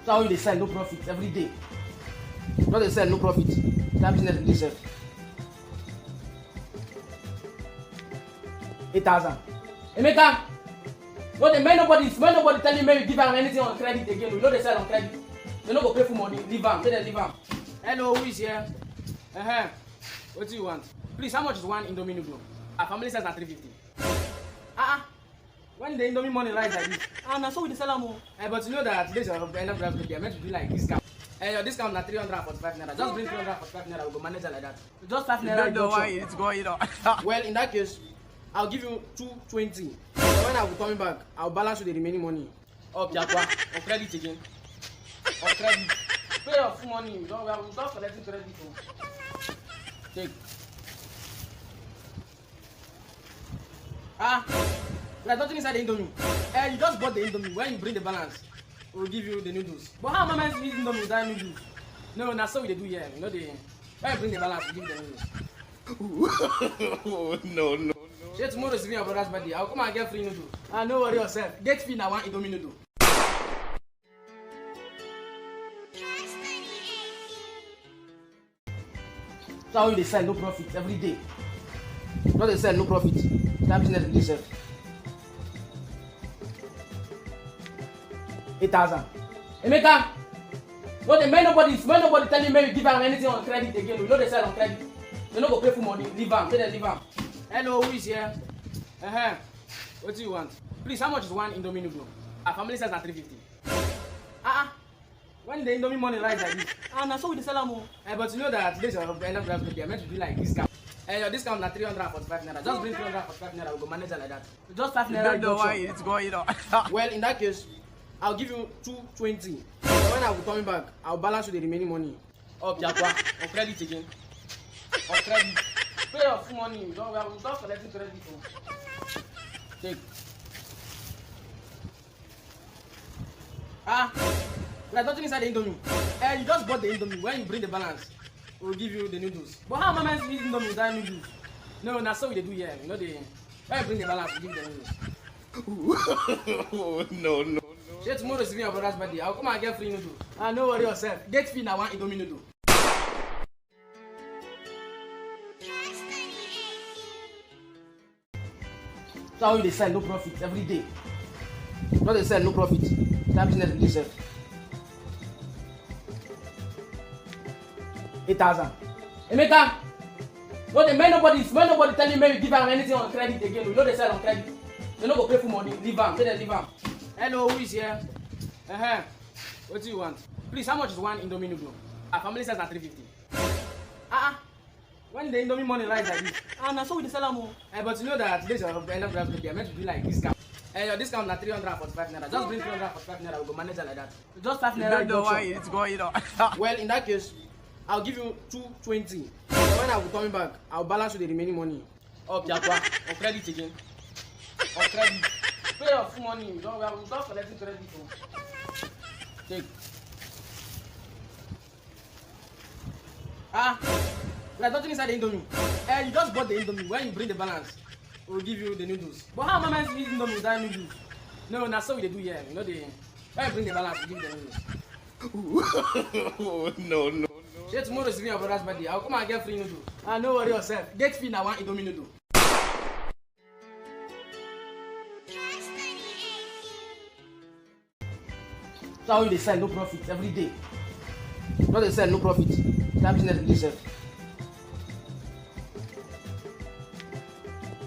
So how you dey sell no profit every day? No dey sell no profit. That business dey sell. 8,000. Emeka, no dey make nobody tell you make you give am anything on credit again. We no dey sell on credit. They no go pay full money. Leave am. Make dem leave am. Hello, who is here? What do you want? Please, how much is one Indomie noodle? Our family says na 350. When the Indomie money rise like this, na so we dey sell am o. But you know that today's your end of the day, meant to be like discount. Your discount na 345 naira. Just bring 345 naira. We go manage it like that. Just 5 naira. You don't know why it's going on. Well, in that case, I'll give you 220. So when I will coming back, I'll balance you the remaining money. Okay, Aqua. On credit again. On credit. Pay your full money. We don't collecting credit. Take. There's nothing inside the Indomie. You just bought the Indomie. When you bring the balance, we'll give you the noodles. But how am I meant to eat Indomie without noodles? No, that's so we do here. You know the when you bring the balance, we give you the noodles. No. Shey tomorrow is your brother's birthday. I'll come and get free noodles. No worry yourself. Get free now one Indomie noodle. So how you dey sell no profit every day? No dey sell no profit. That business dey sell. 8,000. Emeka, no dey make nobody tell you make you give am anything on credit again. We no dey sell on credit. They no go pay full money. Leave am. Make dem leave am. Hello, who is here? What do you want? Please, how much is one Indomie noodle? Our family says na 350. When the Indomie money rise like this, na so we dey sell am o. But you know that today's your end of the day, meant to be like discount. Your discount na 345 naira. Just bring 345 naira. We go manage it like that. Just 5 naira. You don't know why it's going on. Well, in that case, I'll give you 220. So when I will coming back, I'll balance you the remaining money. Okay, Aqua. On credit again. On credit. Pay your full money. We don't collecting credit. Take. There's nothing inside the Indomie. You just bought the Indomie. When you bring the balance, we'll give you the noodles. But how am I meant to eat Indomie without noodles? No, that's so we do here. You know the when you bring the balance, we give you the noodles. No. Shey tomorrow is your brother's birthday. I'll come and get free noodles. No worry yourself. Get free now one Indomie noodle. So how you dey sell no profit every day? No dey sell no profit. That business dey sell. 8,000. Emeka, no dey make nobody tell you make you give am anything on credit again. We no dey sell on credit. They no go pay full money. Leave am. Make dem leave am. Hello, who is here? What do you want? Please, how much is one Indomie noodle? Our family says na 350. When the Indomie money rise like this, na so we dey sell am o. But you know that today's your end of the day, meant to be like discount. Your discount na 345 naira. Just bring 345 naira. We go manage it like that. Just 5 You naira. don't know why it's going on. Well, in that case, I'll give you 220. So when I will coming back, I'll balance you the remaining money. Okay, Aqua. On credit again. On credit. Pay your full money. We don't collecting credit. Take. There's nothing inside the Indomie. You just bought the Indomie. When you bring the balance, we'll give you the noodles. But how am I meant to eat Indomie without noodles? No, that's so we do here. You know the when you bring the balance, we give you the noodles. No. Shey tomorrow is your brother's birthday. I'll come and get free noodles. No worry yourself. Get free now one Indomie noodle. So how you dey sell no profit every day? No dey sell no profit. That business dey sell.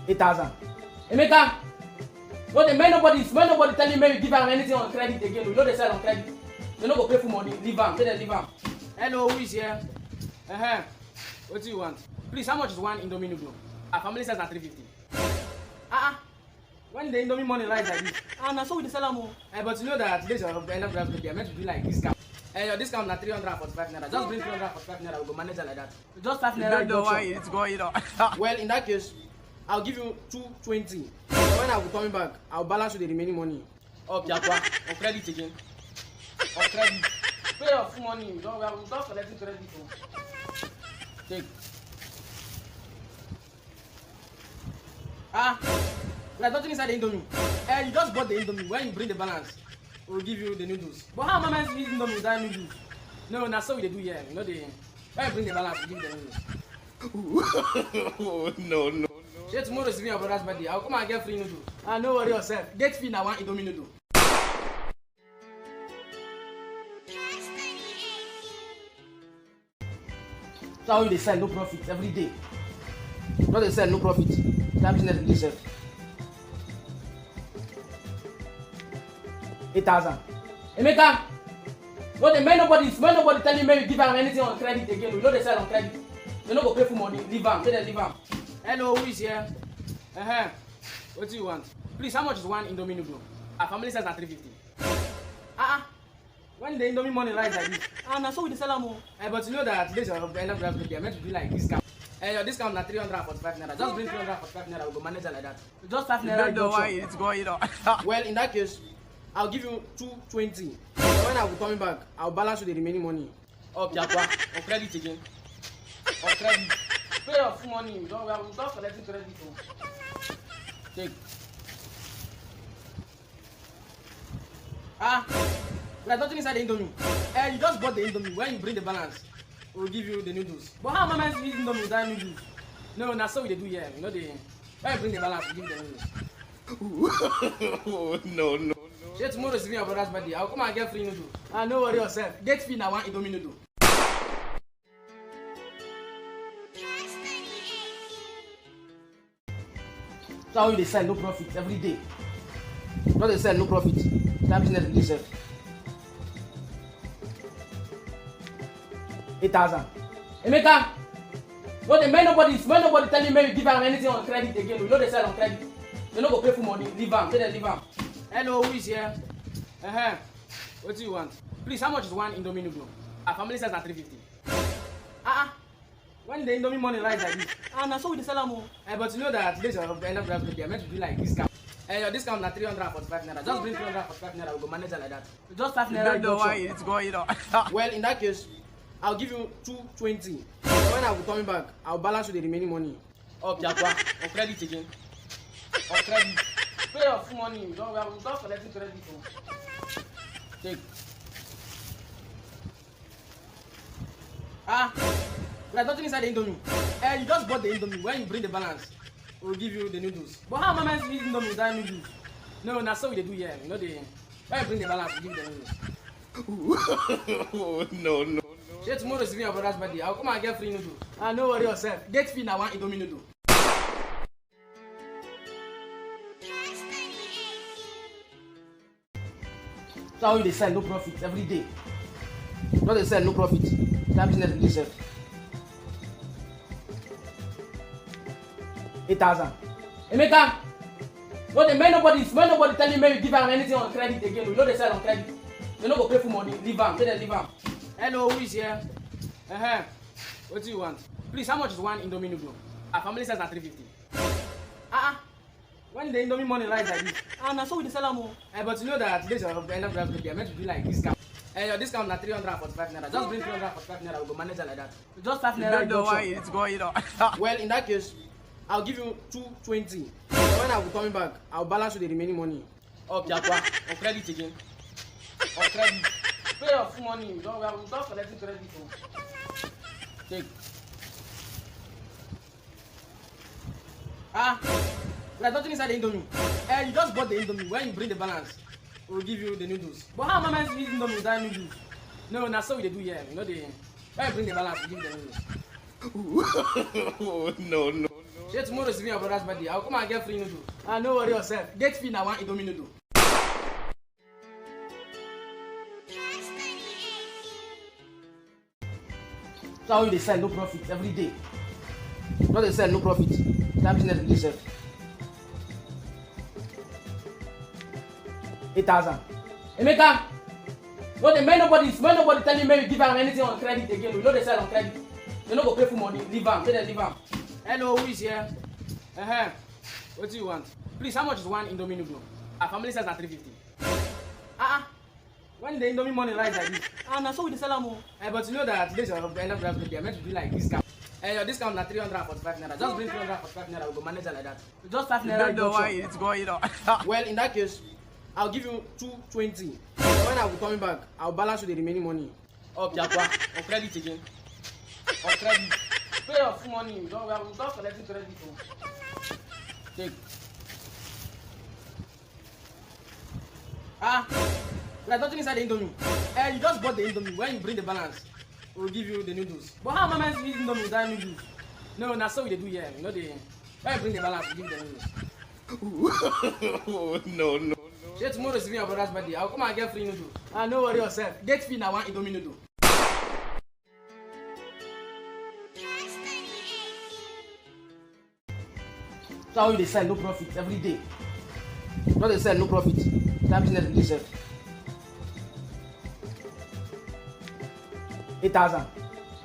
8,000. Emeka, no dey make nobody tell you make you give am anything on credit again. We no dey sell on credit. They no go pay full money. Leave am. Make dem leave am. Hello, who is here? What do you want? Please, how much is one Indomie noodle? Our family says na 350. When the Indomie money rise like this, na so we dey sell am o. But you know that today's your end of the day, meant to be like discount. Your discount na 345 naira. Just bring 345 naira. We go manage it like that. Just 5 You naira. don't know why it's going on. Well, in that case, I'll give you 220. So when I will coming back, I'll balance you the remaining money. Okay, Aqua. On credit again. On credit. Pay your full money. We don't collecting credit. Take. There's nothing inside the Indomie. You just bought the Indomie. When you bring the balance, we'll give you the noodles. But how am I meant to eat Indomie without noodles? No, that's what we do here. You know, when you bring the balance, we give you the noodles. No. Shey tomorrow is your brother's birthday. I'll come and get free noodles. Ah, no worry yourself. Get free now, one Indomie noodle. So how they sell no profit every day? Not they sell no profit. That business really sell. 8,000. Emeka, no dey make nobody tell you make you give am anything on credit again. We know they sell on credit. They no go pay for money. Leave am. Say they leave am. Hello, who is here? What do you want? Please, how much is one Indomie noodle? Our family says at 350. When the Indomie money rise like this, now so we dey sell am o. But you know that today's the end of the day, meant to be like discount. Your discount na 345 naira. Just bring 345 naira. We go manage it like that. Just 5 naira. You don't know why it's going on. Well, in that case, I'll give you 220. When I will coming back, I'll balance you the remaining money. Okay, on credit again. On credit. Pay your full money. We don't collecting credit. Take. There's nothing inside the Indomie. You just bought the Indomie. When you bring the balance, we'll give you the noodles. But how am I meant to eat Indomie without noodles? No, that's what we do here. You know, when you bring the balance, we give you the noodles. No. Shey tomorrow is your brother's birthday. I'll come and get free noodles. No worry yourself. Get free now, one Indomie noodle. So how they sell no profit every day? Not they sell no profit. That business really sell. 8,000. Emeka, no dey make nobody tell you make you give am anything on credit again. We know they sell on credit. They no go pay for money. Leave am. Say they leave am. Hello, who is here? What do you want? Please, how much is one Indomie noodle? Our family says at 350. When the Indomie money rise like this, now so we dey sell am o. But you know that today's the end of the day, meant to be like discount. Your discount na 345 naira. Just bring 345 naira. We go manage it like that. Just 5 naira. You don't know why it's going on. Well, in that case, I'll give you 220. When I will coming back, I'll balance you the remaining money. Okay, on credit again. On credit. Pay your full money. We don't collecting credit. Take. There's nothing inside the Indomie. You just bought the Indomie. When you bring the balance, we'll give you the noodles. But how am I meant to eat Indomie without noodles? No, that's what we do here. You know, when you bring the balance, we give you the noodles. No. Shey tomorrow is your brother's birthday. I'll come and get free noodles. No worry yourself. Get free now, one Indomie noodle. So how they sell no profit every day? Not they sell no profit. That business really sell. 8,000. Emeka, no dey make nobody tell you make you give am anything on credit again. We know they sell on credit. They no go pay for money. Leave am. Say they leave am. Hello, who is here? What do you want? Please, how much is one Indomie noodle? Our family says at 350. When the Indomie money rise like this, now so we dey sell am o. But you know that today's the end of the day, meant to be like discount. Your discount na 345 naira. Just bring 345 naira. We go manage it like that. Just 5 naira. You don't know why it's going on. Well, in that case, I'll give you 220. When I will coming back, I'll balance you the remaining money. Okay, on credit again. On credit. Pay your full money. We don't collecting credit. Take. There's nothing inside the Indomie. You just bought the Indomie. When you bring the balance, we'll give you the noodles. But how am I meant to eat Indomie without noodles? No, that's what we do here. You know, when you bring the balance, we give you the noodles. No. Shey tomorrow is your brother's birthday. I'll come and get free noodles. No worry yourself. Get free now, one Indomie noodle. So how they sell no profit every day? Not they sell no profit. That business really sell. 8,000. Emeka, no dey make nobody tell you make you give am anything on credit again. We know they sell on credit. They no go pay for money. Leave am. Say they leave am. Hello, who is here? What do you want? Please, how much is one Indomie noodle? Our family says at 350. When the Indomie money rise like this, now so we dey sell am o. But you know that today's the end of the day, meant to be like discount. Your discount na 345 naira. Just bring 345 naira. We go manage it like that. Just 5 naira. You don't know why it's going on. Well, in that case, I'll give you 220. When I will coming back, I'll balance you the remaining money. Okay, Aqua. On credit again. On credit. Pay your full money. We will start collecting credit. Take. There's nothing inside the Indomie. You just bought the Indomie. When you bring the balance, we'll give you the noodles. But how am I meant to eat Indomie without noodles? No, that's what we do here. You know the when you bring the balance, we give you the noodles. No. Say tomorrow is your brother's birthday. I'll come and get free noodles. No worry yourself. Get free now, one Indomie noodle. So how they sell no profit every day. Not they sell no profit. That business will sell. 8,000.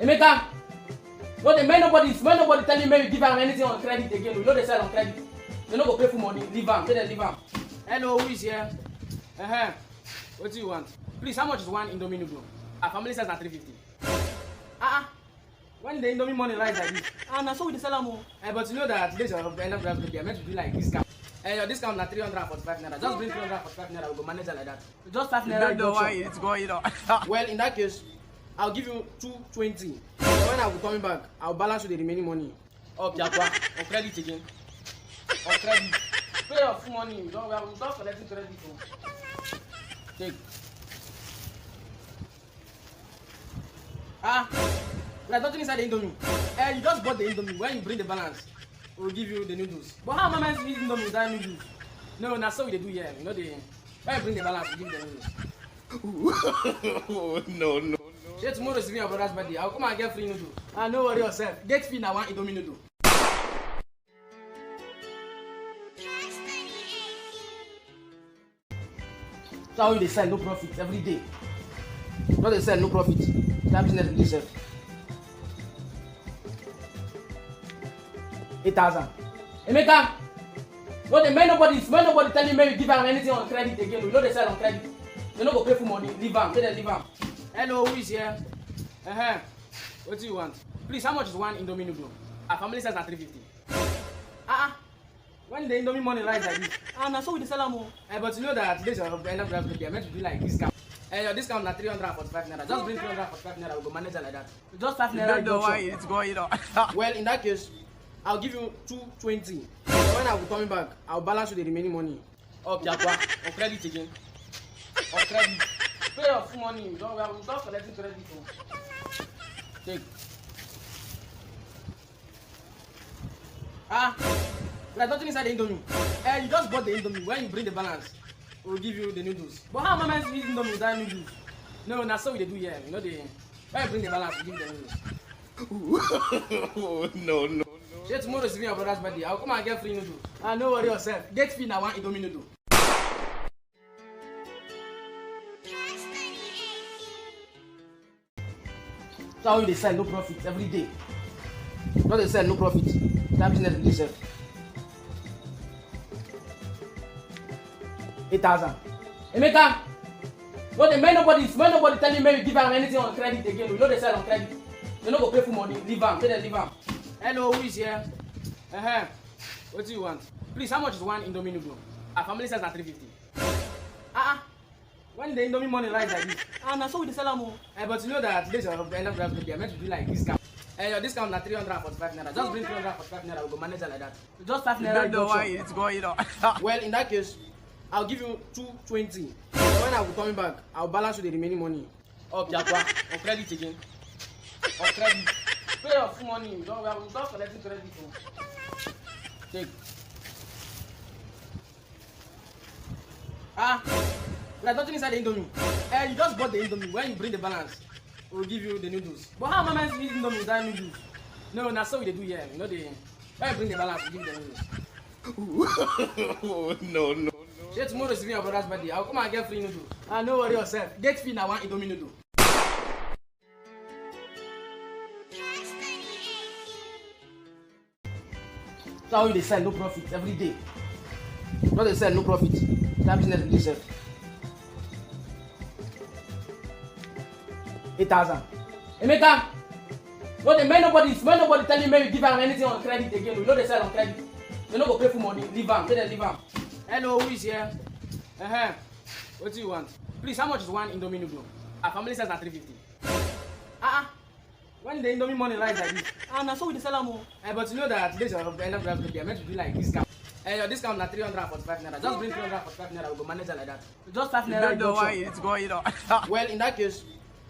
Emeka, no the man nobody tell you maybe give am anything on credit again. We know they sell on credit. They no go pay for money. Leave am. Say they leave am. Hello, who is here? What do you want? Please, how much is one Indomie noodle? Our family says na 350. When the Indomie money rise like this, na so we dey sell am o. But you know that today's your end of the day, I meant to do like discount. Your discount na 345 naira. Just bring 345 naira, we go manage it like that. Just 5 naira. You don't know why it's going on. Well, in that case, I'll give you 220. When I will coming back, I'll balance you the remaining money. Okay, Aqua. On credit again. On credit. Pay your full money. We will start collecting credit. Take. There's nothing inside the Indomie. You just bought the Indomie. When you bring the balance, we'll give you the noodles. But how am I meant to eat Indomie without noodles? No, that's what we do here. You know the when you bring the balance, we give you the noodles. No. Say tomorrow is your brother's birthday. I'll come and get free noodles. No worry yourself. Get free now, one Indomie noodle. So how they sell no profit every day. Not they sell no profit. That business will sell. 8,000. Emeka, no the man nobody tell you maybe give am anything on credit again. We know they sell on credit. They no go pay for money. Leave am. Say they leave am. Hello, who is here? What do you want? Please, how much is one Indomie noodle? Our family says na 350. When the Indomie money rise like this, na so we dey sell am o. But you know that today's your end of the day, I meant to do like discount. Your discount na 345 naira. Just bring 345 naira, we go manage it like that. Just 5 naira. You don't know why it's going on. Well, in that case, I'll give you 220. When I will coming back, I'll balance you the remaining money. Okay, Aqua. On credit again. On credit. Pay your full money. We will start collecting credit. Take. There's nothing inside the Indomie. You just bought the Indomie. When you bring the balance, we'll give you the noodles. But how am I meant to eat Indomie without noodles? No, that's what we do here. You know the when you bring the balance, we give you the noodles. No. Say tomorrow is your brother's birthday. I'll come and get free noodles. No worry yourself. Get free now, one Indomie noodle. So how they sell no profit every day. Not they sell no profit. That business will sell. 8,000. Emeka, no the man nobody tell you maybe give am anything on credit again. We know they sell on credit. They no go pay for money. Leave am. Say they leave am. Hello, who is here? What do you want? Please, how much is one Indomie noodle? Our family says na 350. When the Indomie money rise like this, na so we dey sell am o. But you know that today's your end of the day, I meant to do like discount. Your discount na 345 naira. Just bring 345 naira, we go manage it like that. Just 5 naira. You don't know why it's going on. Well, in that case, I'll give you 220. When I will coming back, I'll balance you the remaining money. Okay, Aqua. On credit again. On credit. Pay your full money. We will start collecting credit. Take. There's nothing inside the Indomie. You just bought the Indomie. When you bring the balance, we'll give you the noodles. But how am I meant to eat Indomie without noodles? No, that's what we do here. You know the when you bring the balance, we give you the noodles. No. Say tomorrow is your brother's birthday. I'll come and get free noodles. No worry yourself. Get free now, one Indomie noodle. So how they sell no profit every day. Not they sell no profit. That business will sell. 8,000. Emeka, no the man nobody tell you maybe give am anything on credit again. We know they sell on credit. They no go pay for money. Leave am. Say they leave am. Hello, who is here? What do you want? Please, how much is one Indomie noodle? Our family says at 350. When the Indomie money lies like this, and so we the sell them. But you know that today's the end of the day, meant to be like discount. Your discount na 345 naira. Just bring 345 naira. We go manage it like that. Just 5 naira. You don't know why it's going on. Well, in that case,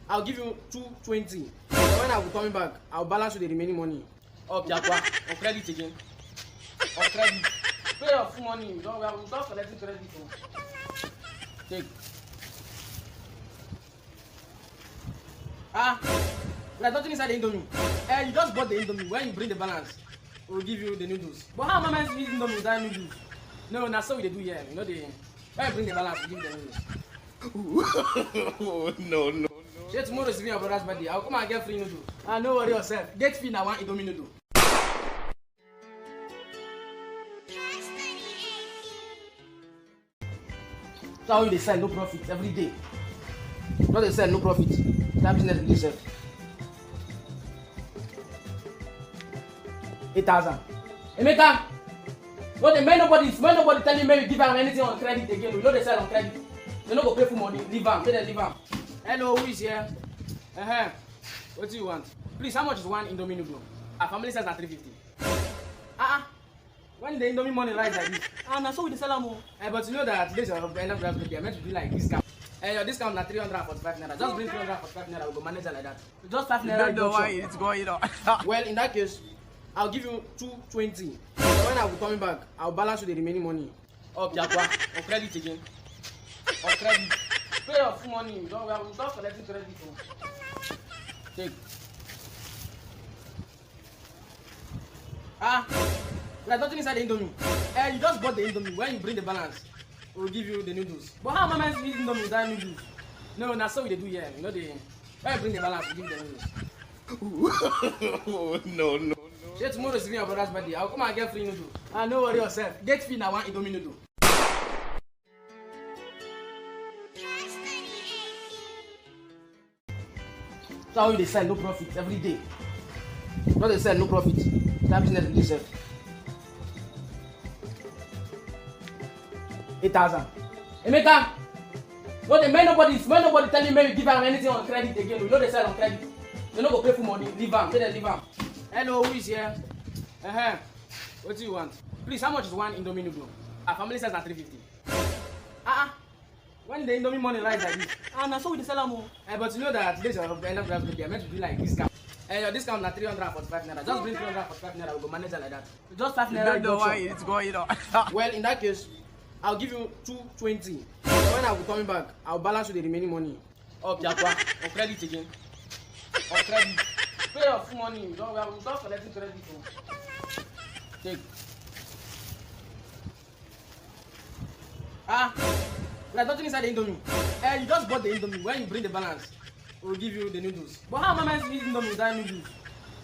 I'll give you 220. When I will coming back, I'll balance you the remaining money. Oh, Piakwa, on credit again. On credit. Pay your full money. We don't collecting credit. Take. There's nothing inside the Indomie. You just bought the Indomie. When you bring the balance, we'll give you the noodles. But how am I meant to eat Indomie without noodles? No, that's so we do here. You know the when you bring the balance, we give you the noodles. No. Say tomorrow is your brother's birthday. I'll come and get free noodles. No worry yourself. Get free now one Indomie noodle. That's how they sell no profit every day. Not they sell no profit. That business will sell. 8,000. Emeka, when nobody telling me you give them anything on credit again. We know they sell on credit. They no go pay for money. Leave them. Say they leave them. Hello, who is here? What do you want? Please, how much is one Indomie noodle? Our family says at 350. When the Indomie money lies like this, and so we the sell them. But you know that today's the end of the day, meant to be like discount. Your discount na 345 naira. Just bring 345 naira. We go manage it like that. Just 5 naira. You don't know why it's going on. Well, in that case, I'll give you 220. When I will coming back, I'll balance you the remaining money. Oh, Piakwa, on credit again. On credit. Pay your full money. We don't collecting credit. Take. There's nothing inside the Indomie. You just bought the Indomie. When you bring the balance, we'll give you the noodles. But how am I meant to eat Indomie without noodles? No, that's so we do here. You know the when you bring the balance, we give you the noodles. No. Say tomorrow is your brother's birthday. I'll come and get free noodles. No worry yourself. Get free now one Indomie noodle. That's how they sell no profit every day. Not they sell no profit. That business will sell. 8,000. Emeka, when nobody telling me you give them anything on credit again. We know they sell on credit. They no go pay for money. Leave them. Say they leave them. Hello, who is here? What do you want? Please, how much is one Indomie noodle? Our family says at 350. When the Indomie money lies like this, so we the sell them. But you know that today's the end of the day, meant to be like discount. Your discount na 345 naira. Just bring 345 naira. We go manage it like that. Just 5 naira. You don't know why it's going on. Well, in that case, I'll give you 220. When I will coming back, I'll balance you the remaining money. Oh, Piakwa, on credit again. On credit. Pay your full money. We don't collecting credit. Take. There's nothing inside the Indomie. You just bought the Indomie. When you bring the balance, we'll give you the noodles. But how am I meant to eat Indomie without noodles?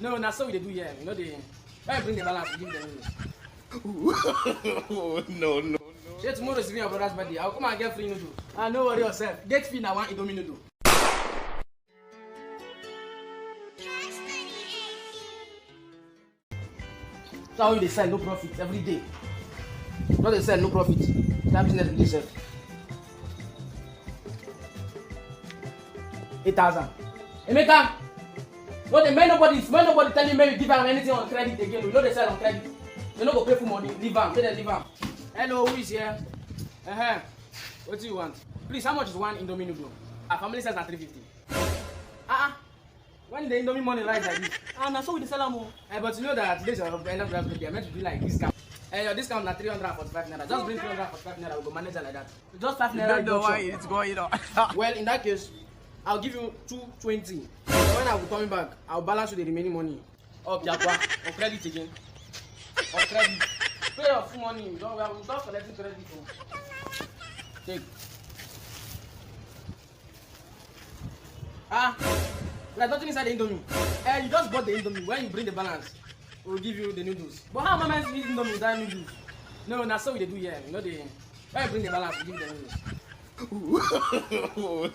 No, that's so we do here. You know the when you bring the balance, we give you the noodles. No. Say tomorrow is your brother's birthday. I'll come and get free noodles. No worry yourself. Get free now one Indomie noodle. That's how they sell no profit every day. Not they sell no profit. That business will sell. 8,000. Emeka, when nobody telling me you give them anything on credit again. We know they sell on credit. They no go pay for money. Leave them. Say they leave them. Hello, who is here? What do you want? Please, how much is one Indomie noodle? Our family says at 350. When the Indomie money lies like this, so we the sell them. But you know that today's the end of the day, meant to be like discount. Your discount na 345 naira. Just bring 345 naira. We go manage it like that. Just 5 naira. You don't know why it's going on. Well, in that case, I'll give you 220. When I will coming back, I'll balance you the remaining money. Oh, Piakwa, on credit again. On credit. Pay your full money. We don't collecting credit. Take. There's nothing inside the Indomie. You just bought the Indomie. When you bring the balance, we'll give you the noodles. But how am I meant to eat Indomie without noodles? No, that's so we do here. You know the when you bring the balance, we give you the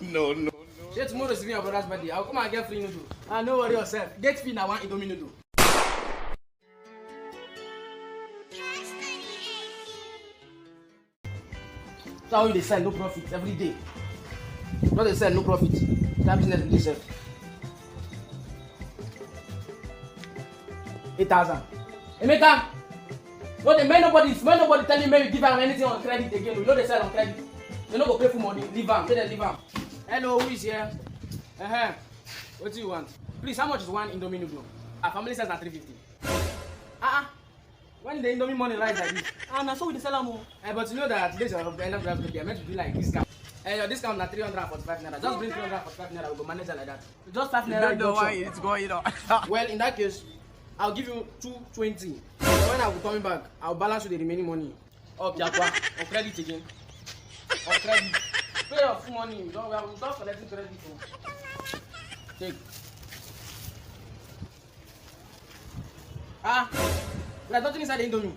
noodles. No. Say tomorrow is your brother's birthday. I'll come and get free noodles. No worry yourself. Get free now one Indomie noodle. That's how they sell no profit every day. Not they sell no profit. That business will sell. 8,000. Emeka, when nobody tell you maybe give am anything on credit again. We know they sell on credit. They no go pay for money. Leave am. Say they leave am. Hello, who is here? What do you want? Please, how much is one Indomie noodle? Our family says na 350. When the Indomie money rise like this, na so we dey sell am o. But you know that today's your end of the day, are meant to do like discount. Your discount na 345 naira. Just bring 345 naira, we go manage it like that. Just 5 naira. You don't know why it's going on. Well, in that case, I'll give you 220. So when I will coming back, I'll balance you the remaining money. Oh, Piakwa, on credit again. On credit. Pay your full money. We don't collecting credit. Take. There's nothing inside the Indomie.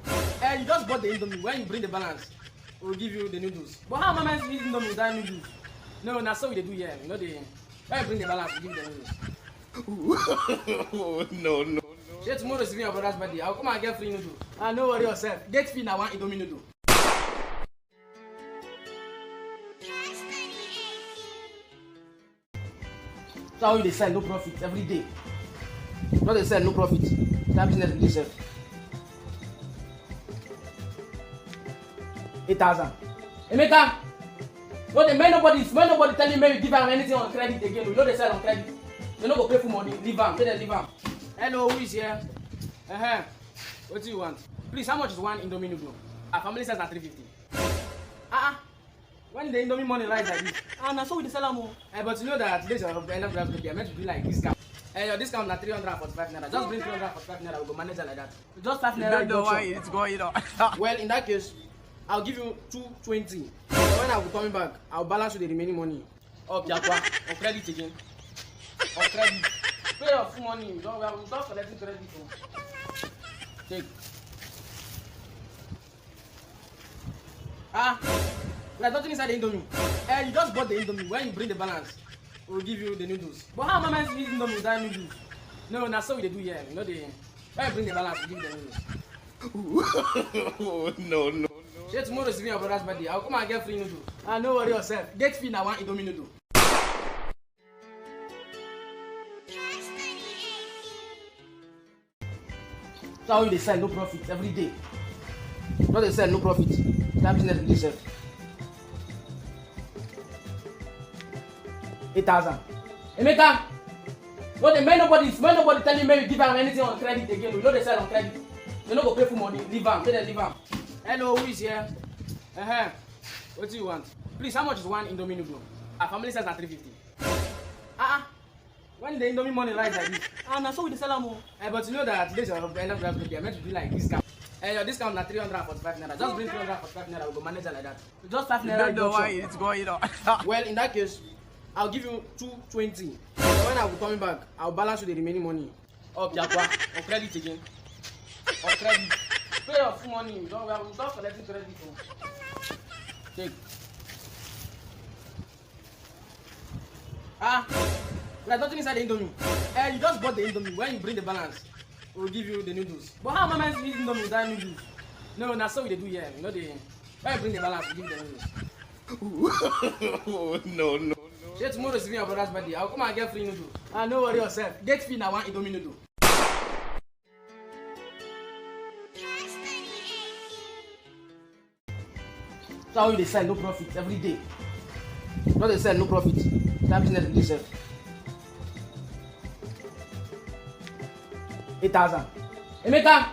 You just bought the Indomie. When you bring the balance, we'll give you the noodles. But how am I meant to eat Indomie without noodles? No, that's so we do here. You know when you bring the balance, we give you the noodles. No. Say tomorrow is your brother's birthday. I'll come and get free noodles. No worry yourself. Get free now one Indomie noodle. That's how they sell no profit every day. Not they sell no profit. That business will sell. 8,000. Emeka, when nobody tell you maybe give am anything on credit again. We know they sell on credit. They no go pay for money. Leave am. Say they leave am. Hello, who is here? What do you want? Please, how much is one Indomie noodle? Our family says na 350. When the Indomie money rise like this, na so we dey sell am o. But you know that today's your end of the day, are meant to do like discount. Your discount na 345 naira. Just bring 345 naira, we go manage it like that. Just 5 naira. You don't know why it's going on. Well, in that case, I'll give you 220. So when I will coming back, I'll balance you the remaining money. Oh, Piakwa, on credit again. On credit. Pay your full money. We don't collecting credit. Take. There's nothing inside the Indomie. You just bought the Indomie. When you bring the balance, we'll give you the noodles. But how am I meant to eat Indomie without noodles? No, that's so we do here. You know when you bring the balance, we give you the noodles. No. Say tomorrow is your brother's birthday. I'll come and get free noodles. No worry yourself. Get free now one Indomie noodle. That's how they sell no profit every day. Not they sell no profit. That business will sell. 8,000. Emeka, when nobody tell you maybe give am anything on credit again. We know they sell on credit. They no go pay for money. Leave am. Say they leave am. Hello, who is here? What do you want? Please, how much is one Indomie noodle? Our family says na 350. When the Indomie money rise like this, na so we dey sell am o. But you know that today's your end of the day, are meant to do like discount. Your discount na 345 naira. Just bring 345 naira, we go manage it like that. Just 5 naira. You don't know why it's going on. Well, in that case, I'll give you 220. So when I will coming back, I'll balance you the remaining money. Oh, Piakwa, on credit again. On credit. Pay your full money. We don't collecting credit. Take. There's nothing inside the Indomie. You just bought the Indomie. When you bring the balance, we'll give you the noodles. But how am I meant to eat Indomie without noodles? No, that's so we do here. You know when you bring the balance, we give you the noodles. No. Say tomorrow is your brother's birthday. I'll come and get free noodles. No worry yourself. Get free now one Indomie noodle. That's how they sell no profit every day. Not they sell no profit. That business will sell. 8,000. Emeka,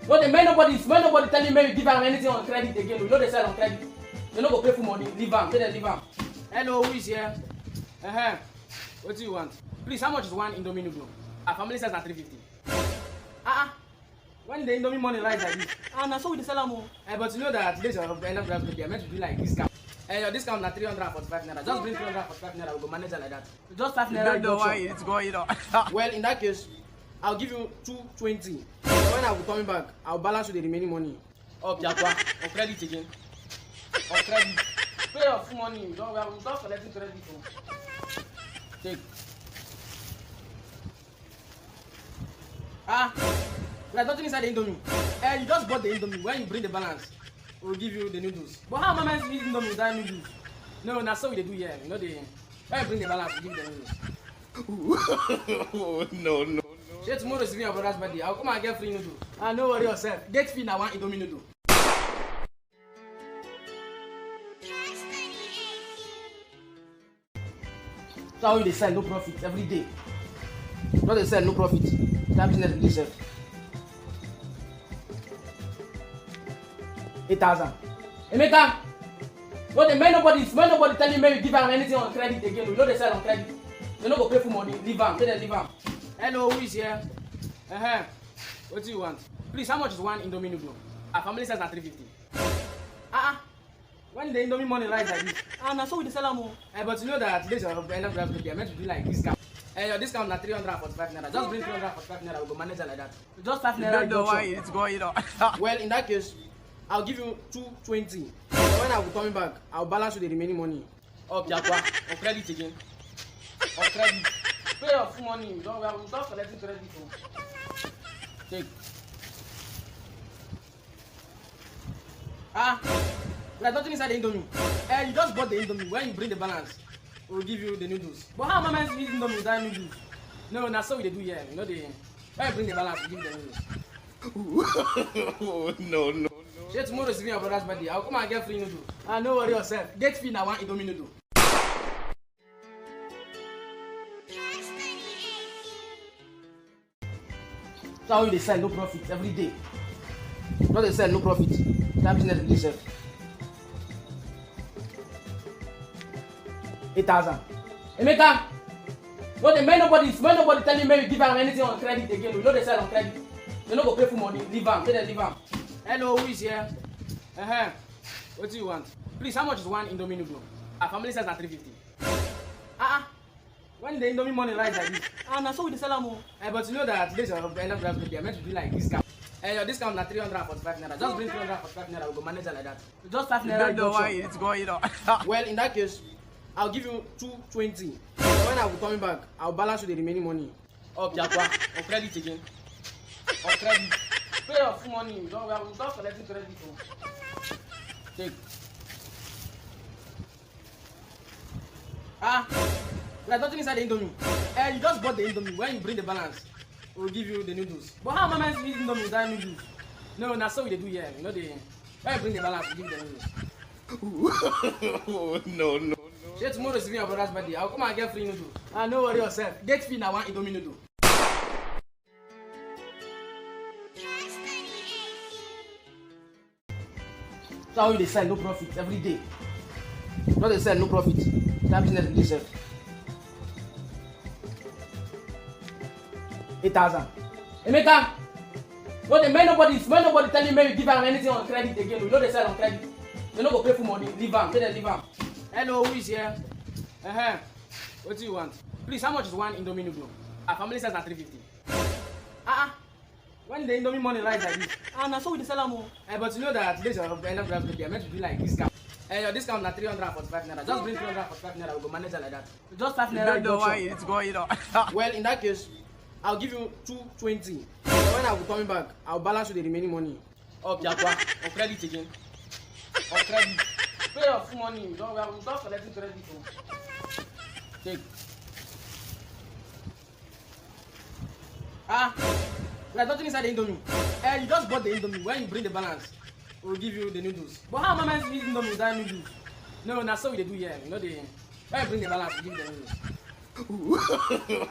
when nobody tell you maybe give am anything on credit again. We know they sell on credit. They no go pay for money. Leave am. Say they leave am. Hello, who is here? What do you want? Please, how much is one Indomie noodle? Our family says na 350. When the Indomie money rise like this, na so we dey sell am o. But you know that today's your end of the day, are meant to do like discount. Your discount na 345 naira. Just bring 345 naira, we go manage it like that. Just 5 naira. You don't know why it's going on. Well, in that case, I'll give you 220. So when I will coming back, I'll balance you the remaining money. Oh, Piakwa, on credit again. On credit. Pay your full money. We don't collecting credit. Take. There's nothing inside the Indomie. You just bought the Indomie. When you bring the balance, we'll give you the noodles. But how am I meant to eat indomie without noodles? No, that's so we do here. You know the when you bring the balance, we give you the noodles. No. Shey tomorrow is your brother's birthday. I'll come and get free noodles. No worry yourself. Get free now one indomie noodle. So how you dey sell no profit every day? Not dey sell no profit. That business dey sell. 8,000. Emeka, when nobody tell you maybe give am anything on credit again. We know they sell on credit. They no go pay for money. Leave am. Say they leave am. Hello, who is here? What do you want? Please, how much is one indomie noodle? Our family says at 350. When the indomie money rise like this? Now so we sell am. But you know that today's your end of the day. I meant to do like discount. Your discount na 345 naira. Just bring 345 naira. We go manage it like that. Just 5 naira. You don't know why it's going on. Well, in that case, I'll give you 220. When I will coming back, I'll balance you the remaining money. Okay, Aqua. On credit again. On credit. Pay your full money. We don't collecting credit. Take. There's nothing inside the indomie. You just bought the indomie. When you bring the balance, we'll give you the noodles. But how am I meant to eat indomie without noodles? No, that's so we do here. You know the when you bring the balance, we give you the noodles. No. Shey tomorrow is your brother's birthday. I'll come and get free noodles. No worry yourself. Get free now one indomie noodle. So how you dey sell no profit every day? Not dey sell no profit. That business dey sell. 8,000. Emeka, when nobody tell you maybe give am anything on credit again. We know they sell on credit. They no go pay for money. Leave am. Say they leave am. Hello, who is here? What do you want? Please, how much is one indomie noodle? Our family says at 350. When the indomie money rise like this? Now so we sell am. But you know that today's your end of the day. I meant to do like discount. Your discount na 345 naira. Just bring 345 naira. We go manage it like that. Just 5 naira. You don't know why it's going on. Well, in that case, I'll give you 220. When I will coming back, I'll balance you the remaining money. Okay, Aqua. On credit again. On credit. Pay your full money. We don't collecting credit. Take. There's nothing inside the indomie. You just bought the indomie. When you bring the balance, we'll give you the noodles. But how am I meant to eat indomie without noodles? No, that's so we do here. You know the when you bring the balance, we give you the noodles. No. Shey tomorrow is your brother's birthday. I'll come and get free noodles. No worry yourself. Get free now one indomie noodle. So how you dey sell no profit every day? Not dey sell no profit. That business dey sell. 8,000. Emeka, when nobody tell you maybe give am anything on credit again. We know they sell on credit. They no go pay for money. Leave am. Say they leave am. Hello, who is here? What do you want? Please, how much is one indomie noodle? Our family says at 350. When the indomie money rise like this? Now so we sell am. But you know that today's your end of the day. I meant to do like discount. Your discount na 345 naira. Just bring 345 naira. We go manage it like that. Just 5 naira. You don't know why it's going on. Well, in that case, I'll give you 220. When I will coming back, I'll balance you the remaining money. Okay, Aqua. On credit again. On credit. Pay your full money. We don't collecting credit. Take. There's nothing inside the indomie. You just bought the indomie. When you bring the balance, we'll give you the noodles. But how am I meant to eat indomie without noodles? No, that's so we do here. You know the when you bring the balance, we give you the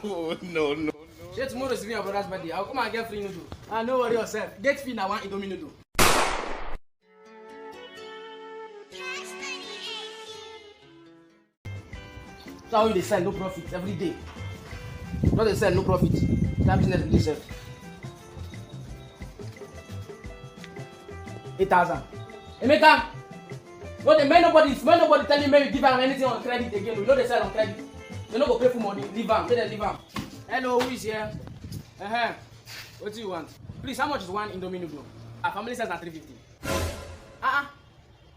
noodles. No. Shey tomorrow is your brother's birthday. I'll come and get free noodles. No worry yourself. Get free now one indomie noodle. So how you dey sell no profit every day? Not dey sell no profit. That business dey sell. 8,000. Emeka, when nobody tell you maybe give am anything on credit again. We know they sell on credit. They no go pay for money. Leave am. Say they leave am. Hello, who is here? What do you want? Please, how much is one indomie noodle? Our family says at 350.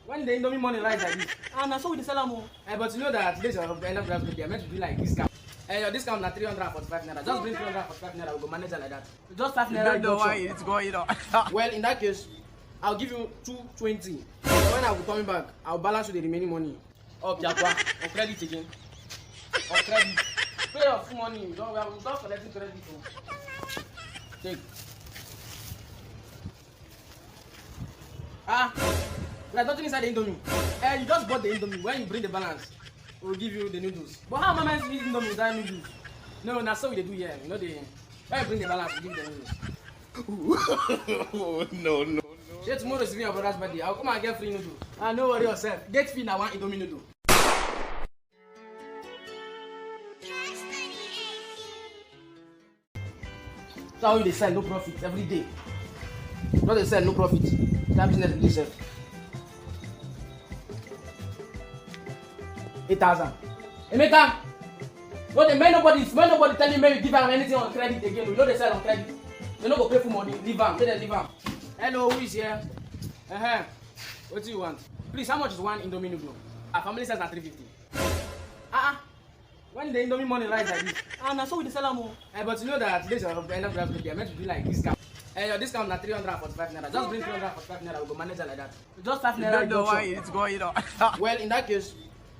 When the indomie money rise like this? Now so we sell am. But you know that today's your end of the day. I meant to do like discount. Your discount na 345 naira. Just bring 345 naira. We go manage it like that. Just 5 naira. You don't know why it's going on. Well, in that case, I'll give you 220. So when I will coming back, I'll balance you the remaining money. Oh, Piakwa, on credit again. On credit. Pay your full money. We don't collecting credit. Take. There's nothing inside the Indomie. You just bought the Indomie. When you bring the balance, we'll give you the noodles. But how am I meant to eat Indomie without noodles? No, that's what we do here. You know the. When you bring the balance, we'll give you the noodles. No. Say tomorrow is your brother's birthday. I'll come and get free noodles. No worry yourself. Get free now one Indomie noodle. So how you dey sell no profit every day? No dey sell no profit. That business will sell. 8,000. Emeka, when nobody tell you maybe give am anything on credit again. We know they sell on credit. They no go pay for money. Leave am. Say they leave am. Hello, who is here? What do you want? Please, how much is one Indomie noodle? Our family says at 350. When the Indomie money rise like this? That's so we sell them. But you know that today's the end of the day. I meant to do like discount. Your discount is 345 naira. Just bring 345 naira. We'll go manage it like that. Just 5 naira. You don't know why it's going on. Well, in that case,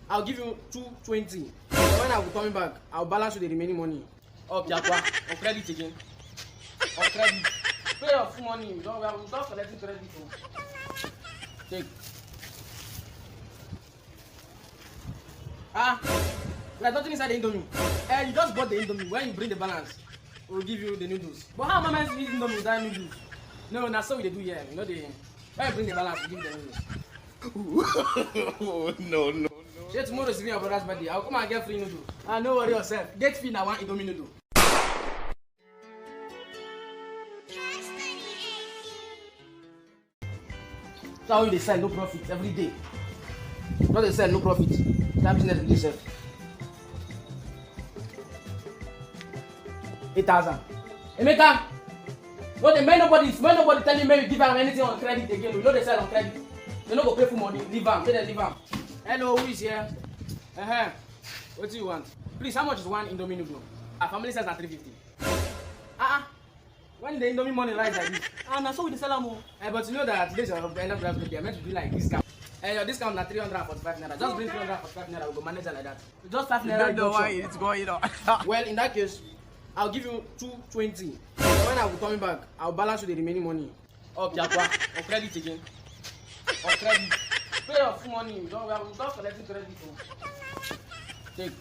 I'll give you 220. So when I will coming back, I'll balance you the remaining money. Oh, Piakwa, on credit again. On credit. Pay your full money. We don't collecting credit. Take. There's nothing inside the Indomie. You just bought the Indomie. When you bring the balance, we'll give you the noodles. But how am I meant to eat Indomie without noodles? No, that's what we do here. You know the. When you bring the balance, we'll give you the noodles. No. Say tomorrow is your brother's birthday. I'll come and get free noodles. No worry yourself. Get free now one Indomie noodle. So how you dey sell no profit every day? No dey sell no profit. That business will sell. 8,000. Emeka, when nobody tell you maybe give am anything on credit again. We know they sell on credit. They no go pay for money. Leave am. Say they leave am. Hello, who is here? What do you want? Please, how much is one Indomie noodle? Our family says at 350. When the Indomie money rise like this? That's so we sell them. But you know that today's the end of the day. I meant to do like discount. Your discount is 345 naira. Just bring 345 naira. We'll go manage it like that. Just 5 naira. You don't know why it's going on. Well, in that case, I'll give you 220. So when I will coming back, I'll balance you the remaining money. Oh, Piakwa, on credit again. On credit. Pay your full money. We don't collecting credit. Take.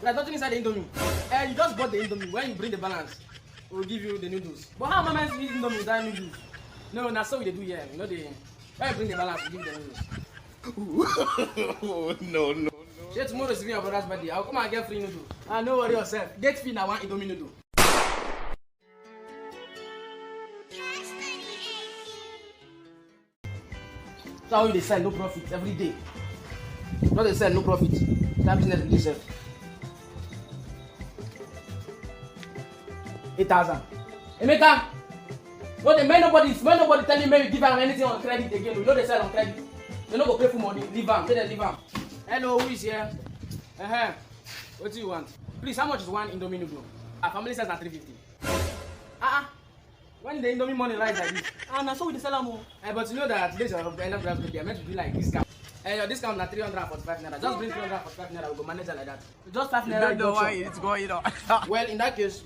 There's nothing inside the Indomie. You just bought the Indomie. When you bring the balance, we'll give you the noodles. But how am I meant to eat Indomie without noodles? No, that's what we do here. You know the. When you bring the balance, we'll give you the noodles. No. Say tomorrow is your brother's birthday. I'll come and get free noodles. No worry yourself. Get free now one Indomie noodle. So how you dey sell no profit every day? No dey sell no profit. That business will sell. 8,000. Emeka, when nobody tell you maybe give am anything on credit again. We know they sell on credit. They no go pay for money. Leave am. Say they leave am. Hello, who is here? What do you want? Please, how much is one Indomie noodle? Our family says at 350. When the Indomie money rise like this? That's so we sell them. But you know that today's the end of the day. I meant to do like discount. Your discount is 345 naira. Just bring 345 naira. We'll go manage it like that. Just 5 naira. You don't know why it's going on. Well, in that case,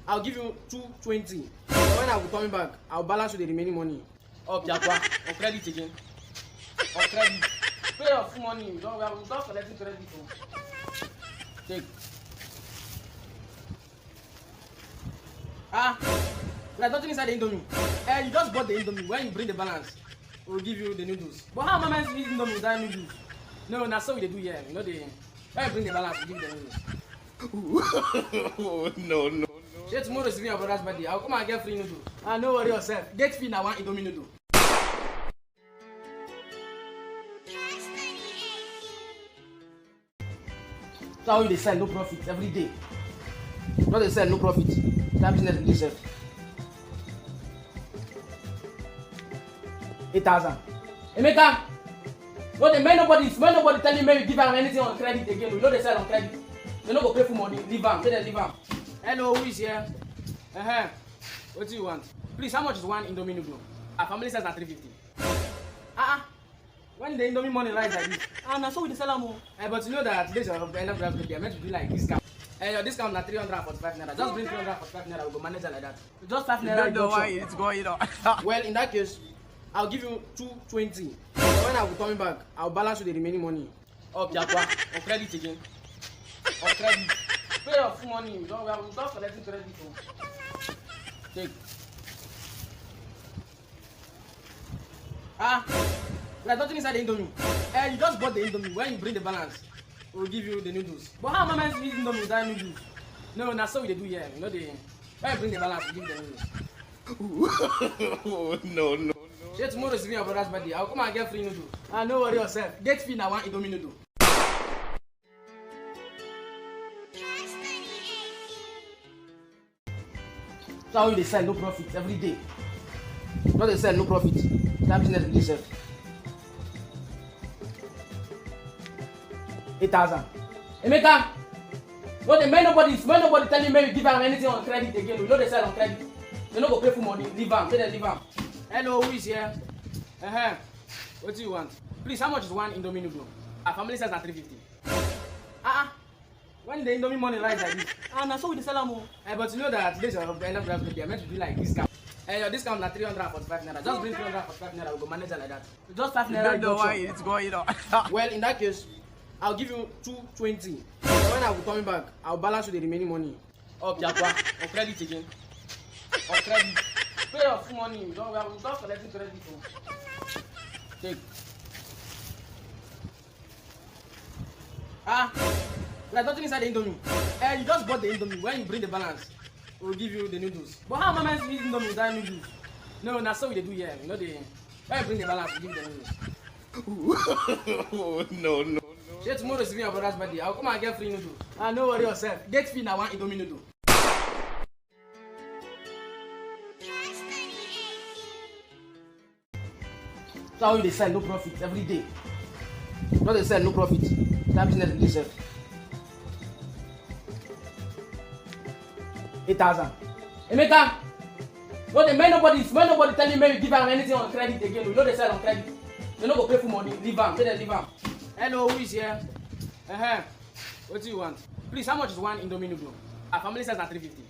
I'll give you 220. So when I will coming back, I'll balance you the remaining money. Oh, Piakwa, on credit again. On credit. Pay your full money. We don't collecting credit. Take. There's nothing inside the Indomie. You just bought the Indomie. When you bring the balance, we'll give you the noodles. But how am I meant to eat Indomie without noodles? No, that's what we do here. You know the. When you bring the balance, we'll give you the noodles. No. Say tomorrow is your brother's birthday. I'll come and get free noodles. No worry yourself. Get free now one Indomie noodle. So how you dey sell no profit every day? No dey sell no profit. That business will sell. 8,000. Emeka, when nobody tell you maybe give am anything on credit again. We know they sell on credit. They no go pay for money. Leave am. Say they leave am. Hello, who is here? What do you want? Please, how much is one Indomie noodle? Our family says at 350. When the Indomie money rise like this, and so we sell them. But you know that today's the end of the day, I'm meant to do like discount. Your discount na 345 naira. Just bring 345 naira, we go manage it like that. Just 5 naira. You don't know why it's going on. Well, in that case, I'll give you 220. So when I will come back, I'll balance with the remaining money. Oh, Piakwa, on credit again. On credit. Pay your full money. We don't collecting credit. Take. There's nothing inside the Indomie. You just bought the Indomie. When you bring the balance, we'll give you the noodles. But how am I meant to eat Indomie without noodles? No, that's so we do here. You know the when you bring the balance, we give you the noodles. No. Say tomorrow is your brother's birthday. I'll come and get free noodles. No worry yourself. Get free now one Indomie noodle. So how they sell no profit every day. Not they sell no profit. That business will sell. 8,000. Emeka, when nobody tell you maybe give them anything on credit again. We know they sell on credit. They no go pay for money. Leave them. Say they leave them. Hello, who is here? What do you want? Please, how much is one Indomie noodle? Our family says at 350. When the Indomie money rise like this, so we sell them. But you know that today's the end of the day, I'm meant to do like discount. Your discount na 345 naira. Just bring 345 naira, we go manage it like that. Just 5 naira. You don't know why it's going on. Well, in that case, I'll give you 220. So when I will come back, I'll balance with the remaining money. Oh, Piakwa, on credit again. On credit. Pay your full money. We don't collecting credit. Take. There's nothing inside the Indomie. You just bought the Indomie. When you bring the balance, we'll give you the noodles. But how am I meant to eat Indomie without noodles? No, that's so we do here. You know the when you bring the balance, we give you the noodles. No. Say tomorrow is your brother's birthday. I'll come and get free noodles. No worry yourself. Get free now one Indomie noodle. So how they sell no profit every day. Not they sell no profit. That business will sell. 8,000. Emeka, when nobody tell you maybe give them anything on credit again. We know they sell on credit. They no go pay for money. Leave them. Say they leave them. Hello, who is here? What do you want? Please, how much is one Indomie noodle? Our family says at 350.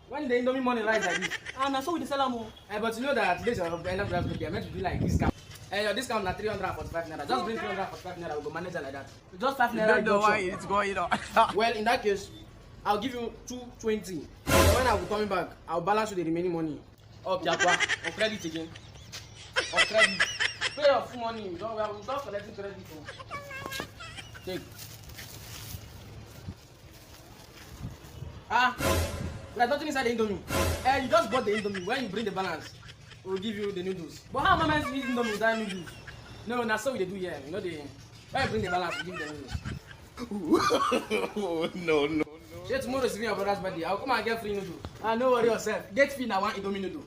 When the Indomie money rise like this, so we sell them. But you know that today's the end of the day, I'm meant to do like discount. Your discount na 345 naira. Just bring 345 naira, we go manage it like that. Just 5 naira. You don't know why it's going on. Well, in that case, I'll give you 220. So when I will come back, I'll balance with the remaining money. Oh, Piakwa, on credit again. On credit. Pay your full money. We don't collecting credit. Take. There's nothing inside the Indomie. You just bought the Indomie. When you bring the balance, we'll give you the noodles. But how am I meant to eat Indomie without noodles? No, that's so we do here. You know the when you bring the balance, we give you the noodles. No. Say tomorrow is your brother's birthday. I'll come and get free noodles. No worry yourself. Get free now one Indomie noodle.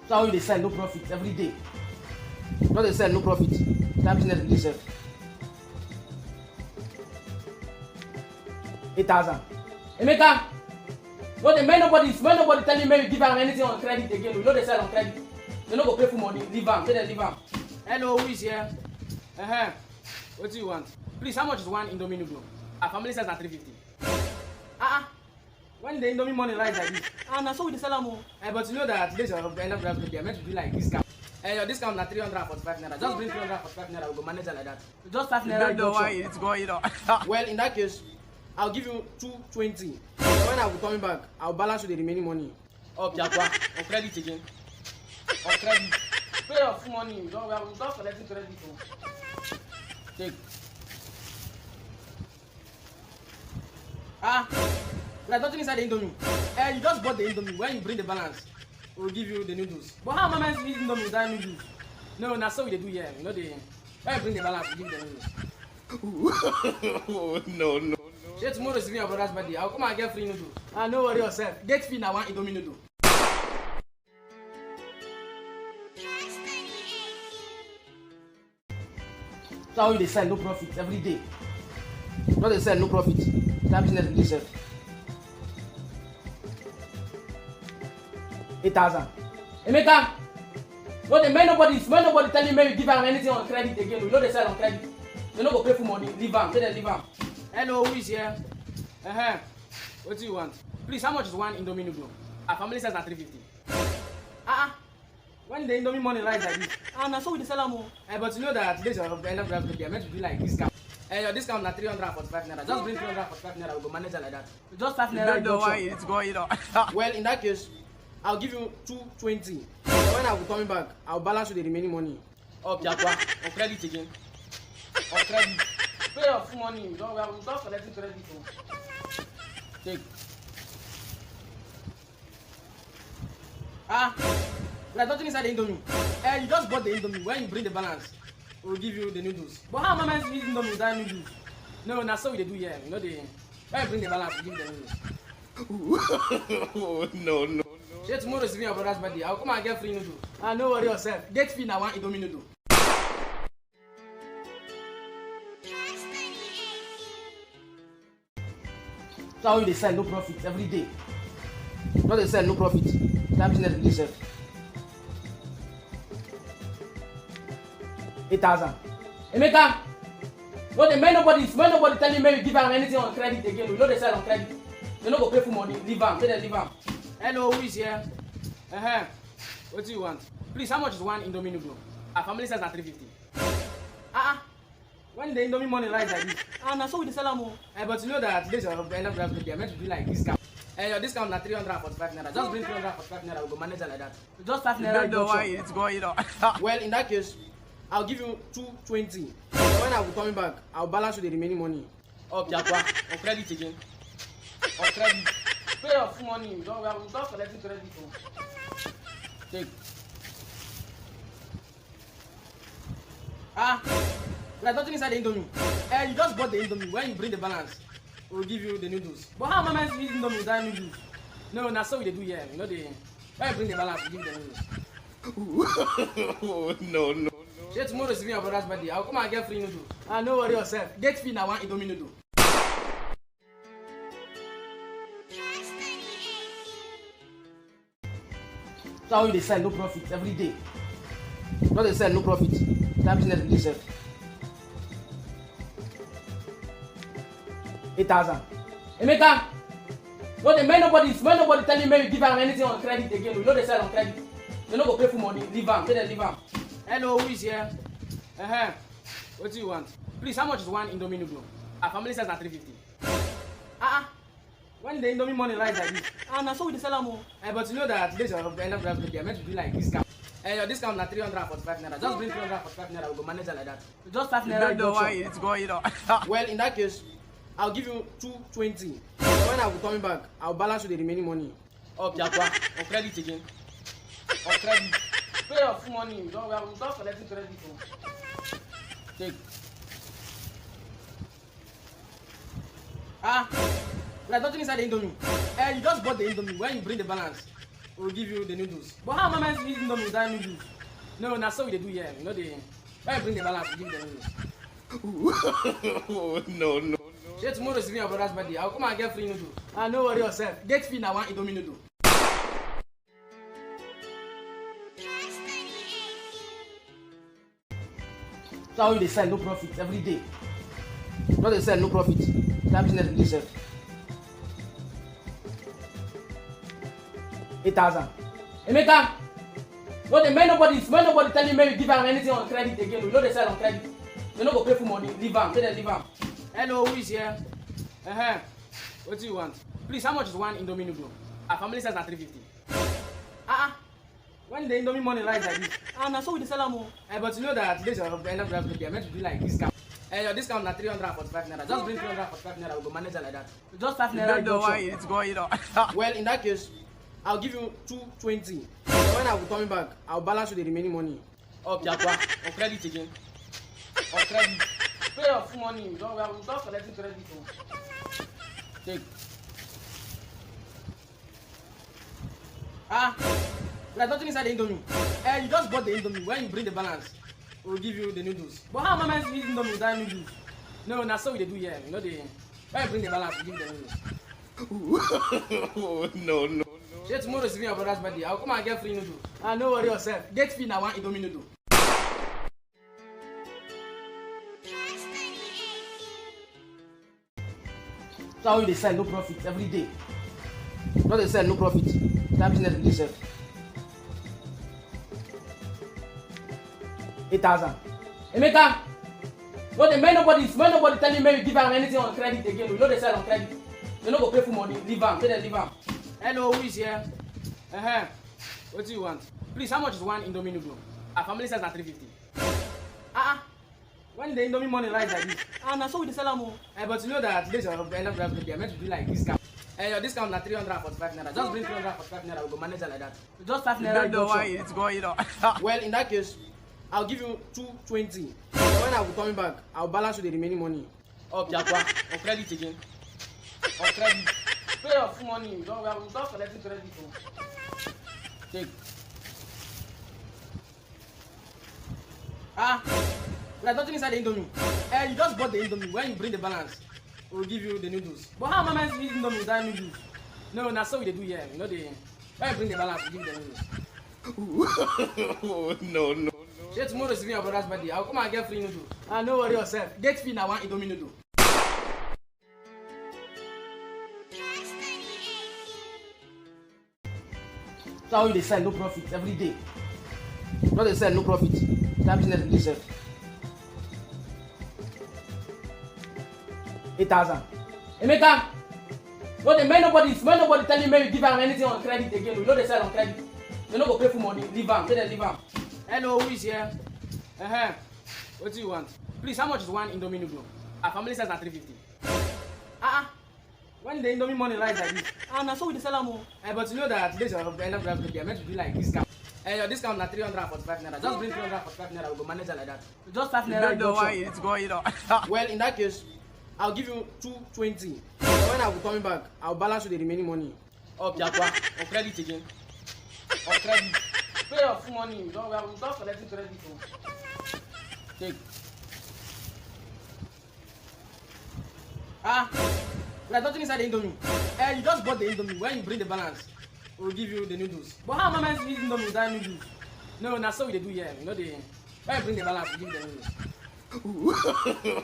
So how they sell no profit every day. Not they sell no profit. That business will sell. 8,000. Emeka, when nobody tell you maybe give them anything on credit again. We know they sell on credit. They no go pay for money. Leave them. Say they leave them. Hello, who is here? What do you want? Please, how much is one Indomie noodle? Our family says at 350. When the Indomie money rise like this, so we sell them. But you know that today's the end of the day, I'm meant to do like discount. Your discount na 345 naira. Just bring 345 naira, we go manage it like that. Just 5 naira. You don't know why it's going on. Well, in that case, I'll give you 220. So when I will come back, I'll balance with the remaining money. Oh, Piakwa, on credit again. On credit. Pay your full money. We don't collecting credit. Take. There's nothing inside the Indomie. You just bought the Indomie. When you bring the balance, we'll give you the noodles. But how am I meant to eat Indomie without noodles? No, that's so we do here. You know the when you bring the balance, we give you the noodles. No. Say tomorrow is your brother's birthday. I'll come and get free noodles. No worry yourself. Get free now one Indomie noodle. So how you dey sell no profit every day? No dey sell no profit. That business dey sell. 8,000. Emeka, no dey make nobody tell you make you give am anything on credit again. We no dey sell on credit. They no go pay full money. Leave am. Make dem leave am. Hello, who is here? What do you want? Please, how much is one Indomie noodle? Our family says na 350. When the Indomie money rise like this, na so we dey sell am o. But you know that today's your end of the day, meant to be like discount. Your discount na 345 naira. Just bring 345 naira. We go manage it like that. Just 5 naira. I don't know why it's going on. Well, in that case, I'll give you 220. When I will coming back, I'll balance with the remaining money. Oh, Piakwa, on credit again. On credit. Pay your full money. We don't collecting credit. Take. There's nothing inside the Indomie. You just bought the Indomie. When you bring the balance, we'll give you the noodles. But how am I meant to eat Indomie without noodles? No, that's what we do here. You know the when you bring the balance, we give you the noodles. No. Say tomorrow is your brother's birthday. I'll come and get free noodles. No worry yourself. Get free now one Indomie noodle. So how you dey sell no profit every day? No dey sell no profit. That business dey sell. 8,000. Emeka, no dey make nobody tell you make you give am anything on credit again. We no dey sell on credit. They no go pay full money. Leave am. Make dem leave am. Hello, who is here? What do you want? Please, how much is one Indomie noodle? Our family says na 350. When the Indomie money rise like this, na so we dey sell am o. But you know that today's your end of the day, meant to be like discount. Your discount na 345 naira. Just bring 345 naira. We go manage it like that. Just 5 naira. I don't know why it's going on. Well, in that case, I'll give you 220. When I will coming back, I'll balance with the remaining money. Oh, Piakwa, on credit again. On credit. Pay your full money. We don't collecting credit. Take. There's nothing inside the Indomie. You just bought the Indomie. When you bring the balance, we'll give you the noodles. But how am I meant to eat Indomie without noodles? No, that's what we do here. You know the when you bring the balance, we give you the noodles. No. Say tomorrow is your brother's birthday. I'll come and get free noodles. No worry yourself. Get free now one Indomie noodle. So how you dey sell no profit every day? No dey sell no profit. That business dey sell. 8,000. Emeka, no dey make nobody tell you make you give am anything on credit again. We no dey sell on credit. They no go pay full money. Leave am. Make dem leave am. Hello, who is here? What do you want? Please, how much is one Indomie noodle? Our family says na 350. When the Indomie money rise like this, na so we dey sell am o. But you know that today's your end of the day, meant to be like discount. Your discount na 345 naira. Just bring 345 naira. We go manage it like that. Just 5 naira. I don't know why it's going on. Well, in that case, I'll give you 220. When I will coming back, I'll balance with the remaining money. Oh, Piakwa, on credit again. On credit. Pay your full money. We don't collecting credit. Take. There's nothing inside the Indomie. You just bought the Indomie. When you bring the balance, we'll give you the noodles. But how am I meant to eat Indomie without noodles? No, that's what we do here. You know the when you bring the balance, we give you the noodles. No. Say tomorrow is your brother's birthday. I'll come and get free noodles. No worry yourself. Get free now one Indomie noodle. So how you dey sell no profit every day? No dey sell no profit. That business dey sell. 8,000. Emeka, no dey make nobody tell you make you give am anything on credit again. We no dey sell on credit. They no go pay full money. Leave am. Make dem leave am. Hello, who is here? What do you want? Please, how much is one Indomie noodle? Our family says na 350. When the Indomie money rise like this, na so we dey sell am o. But you know that today's your end of the day, meant to be like discount. Your discount na 345 naira. Just bring 345 naira. We go manage it like that. Just 5 naira. I don't know why it's going on. Well, in that case, I'll give you 220. When I will coming back, I'll balance with the remaining money. Oh, Piakwa, on credit again. On credit. Pay your full money. We don't collecting credit. Take. There's nothing inside the Indomie. You just bought the Indomie. When you bring the balance, we'll give you the noodles. But how am I meant to eat Indomie without noodles? No, that's so we do here. You know the when you bring the balance, we give you the noodles. No. Say tomorrow is your brother's birthday. I'll come and get free noodles. Ah, no worry yourself. Get free now one Indomie noodle. So how they sell no profit every day. Not they sell no profit. That business will sell. 8,000. Emeka, no they may nobody tell you may you give am anything on credit again. We know they sell on credit. They no go pay for money. Leave am. Say they leave am. Hello, who is here? What do you want? Please, how much is one Indomie noodle? Our family says at 350. When the Indomie money lies like this, now so we sell them. But you know that today's your end of the day, I meant to do like discount. Your discount is 345 naira. Just bring 345 naira. We go manage it like that. Just 5 naira. You don't know why it's going on. Well, in that case, I'll give you 220. When I'll be coming back, I'll balance you the remaining money. Okay, or credit again. Or credit. Pay your full money. We don't collecting credit. Take. There's nothing inside the Indomie. You just bought the Indomie. When you bring the balance, we'll give you the noodles. But how am I meant to eat Indomie without noodles? No, that's so we do here. You know the when you bring the balance, we give you the noodles. No. Say tomorrow is your brother's birthday. I'll come and get free noodles. No worry yourself. Get free now one Indomie noodle. So how they sell no profit every day. Not they sell no profit. That business will sell. 8,000. Emeka, no they may nobody tell you may you give am anything on credit again. We know they sell on credit. They no go pay for money. Leave am. Say they leave am. Hello, who is here? What do you want? Please, how much is one Indomie noodle? Our family says at 350. When the Indomie money lies like this, now so we sell them. But you know that today's your end of the day, I meant to do like discount. Your discount is 345 naira. Just bring 345 naira. We go manage it like that. Just 5 naira. You don't know why it's going on. Well, in that case, I'll give you 220. When I'll be coming back, I'll balance you the remaining money. Okay, or credit again. Or credit. Pay your full money. We don't collecting credit. Take. There's nothing inside the Indomie. You just bought the Indomie. When you bring the balance, we'll give you the noodles. But how am I meant to eat Indomie without noodles? No, that's so we do here. You know the when you bring the balance, we give you the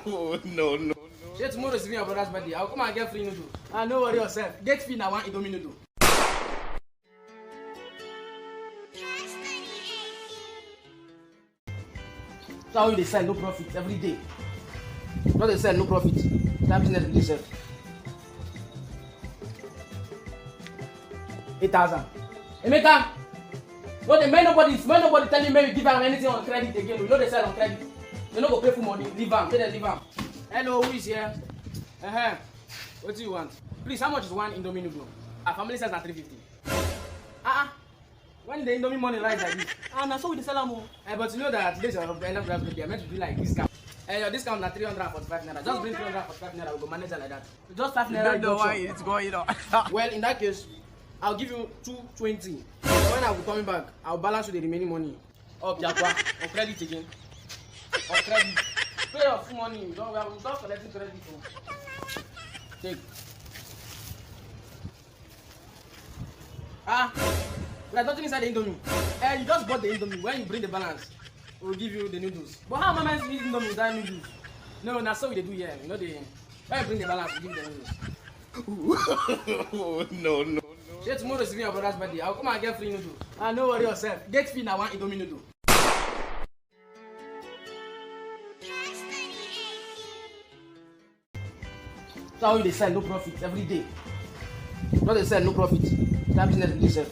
noodles. No. Say tomorrow is your brother's birthday. I'll come and get free noodles. No worry yourself. Get free now one Indomie noodle. So how they sell no profit every day. Not they sell no profit. That business will sell. 8,000. Emeka, no they may nobody tell you may you give am anything on credit again. We know they sell on credit. They no go pay for money. Leave am. Say they leave am. Hello, who is here? What do you want? Please, how much is one Indomie noodle? Our family says at 350. When the Indomie money lies like this, now so we sell them. But you know that today's your end of the day, I meant to do like discount. Your discount is 345 naira. Just bring 345 naira. We go manage it like that. Just 5 naira. You don't know why it's going on. Well, in that case, I'll give you 220. When I'll be coming back, I'll balance you the remaining money. Okay, or credit again. Or credit. Pay your full money. We don't collecting credit. Take. There's nothing inside the Indomie. You just bought the Indomie. When you bring the balance, we'll give you the noodles. But how am I meant to eat Indomie without noodles? No, that's so we do here. You know the when you bring the balance, we give you the noodles. No. Say tomorrow is your brother's birthday. I'll come and get free noodles. No worry yourself. Get free now one Indomie noodle. So how they sell no profit every day. Not they sell no profit. That business will sell.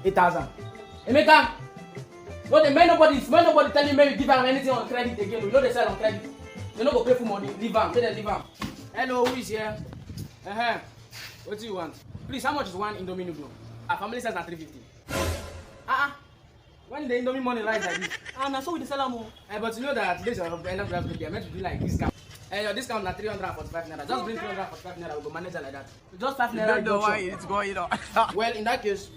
8,000. Emeka, no they may nobody tell you may you give am anything on credit again. We know they sell on credit. They no go pay for money. Leave am. Say they leave am. Hello, who is here? What do you want? Please, how much is one Indomie noodle? Our family says at 350. When the Indomie money lies like this, now so we sell them. But you know that today's your end of the day, I meant to do like discount. Your discount is 345 naira. Just bring 345 naira. We go manage it like that. Just 5 naira. You don't know why it's going on. Well, in that case,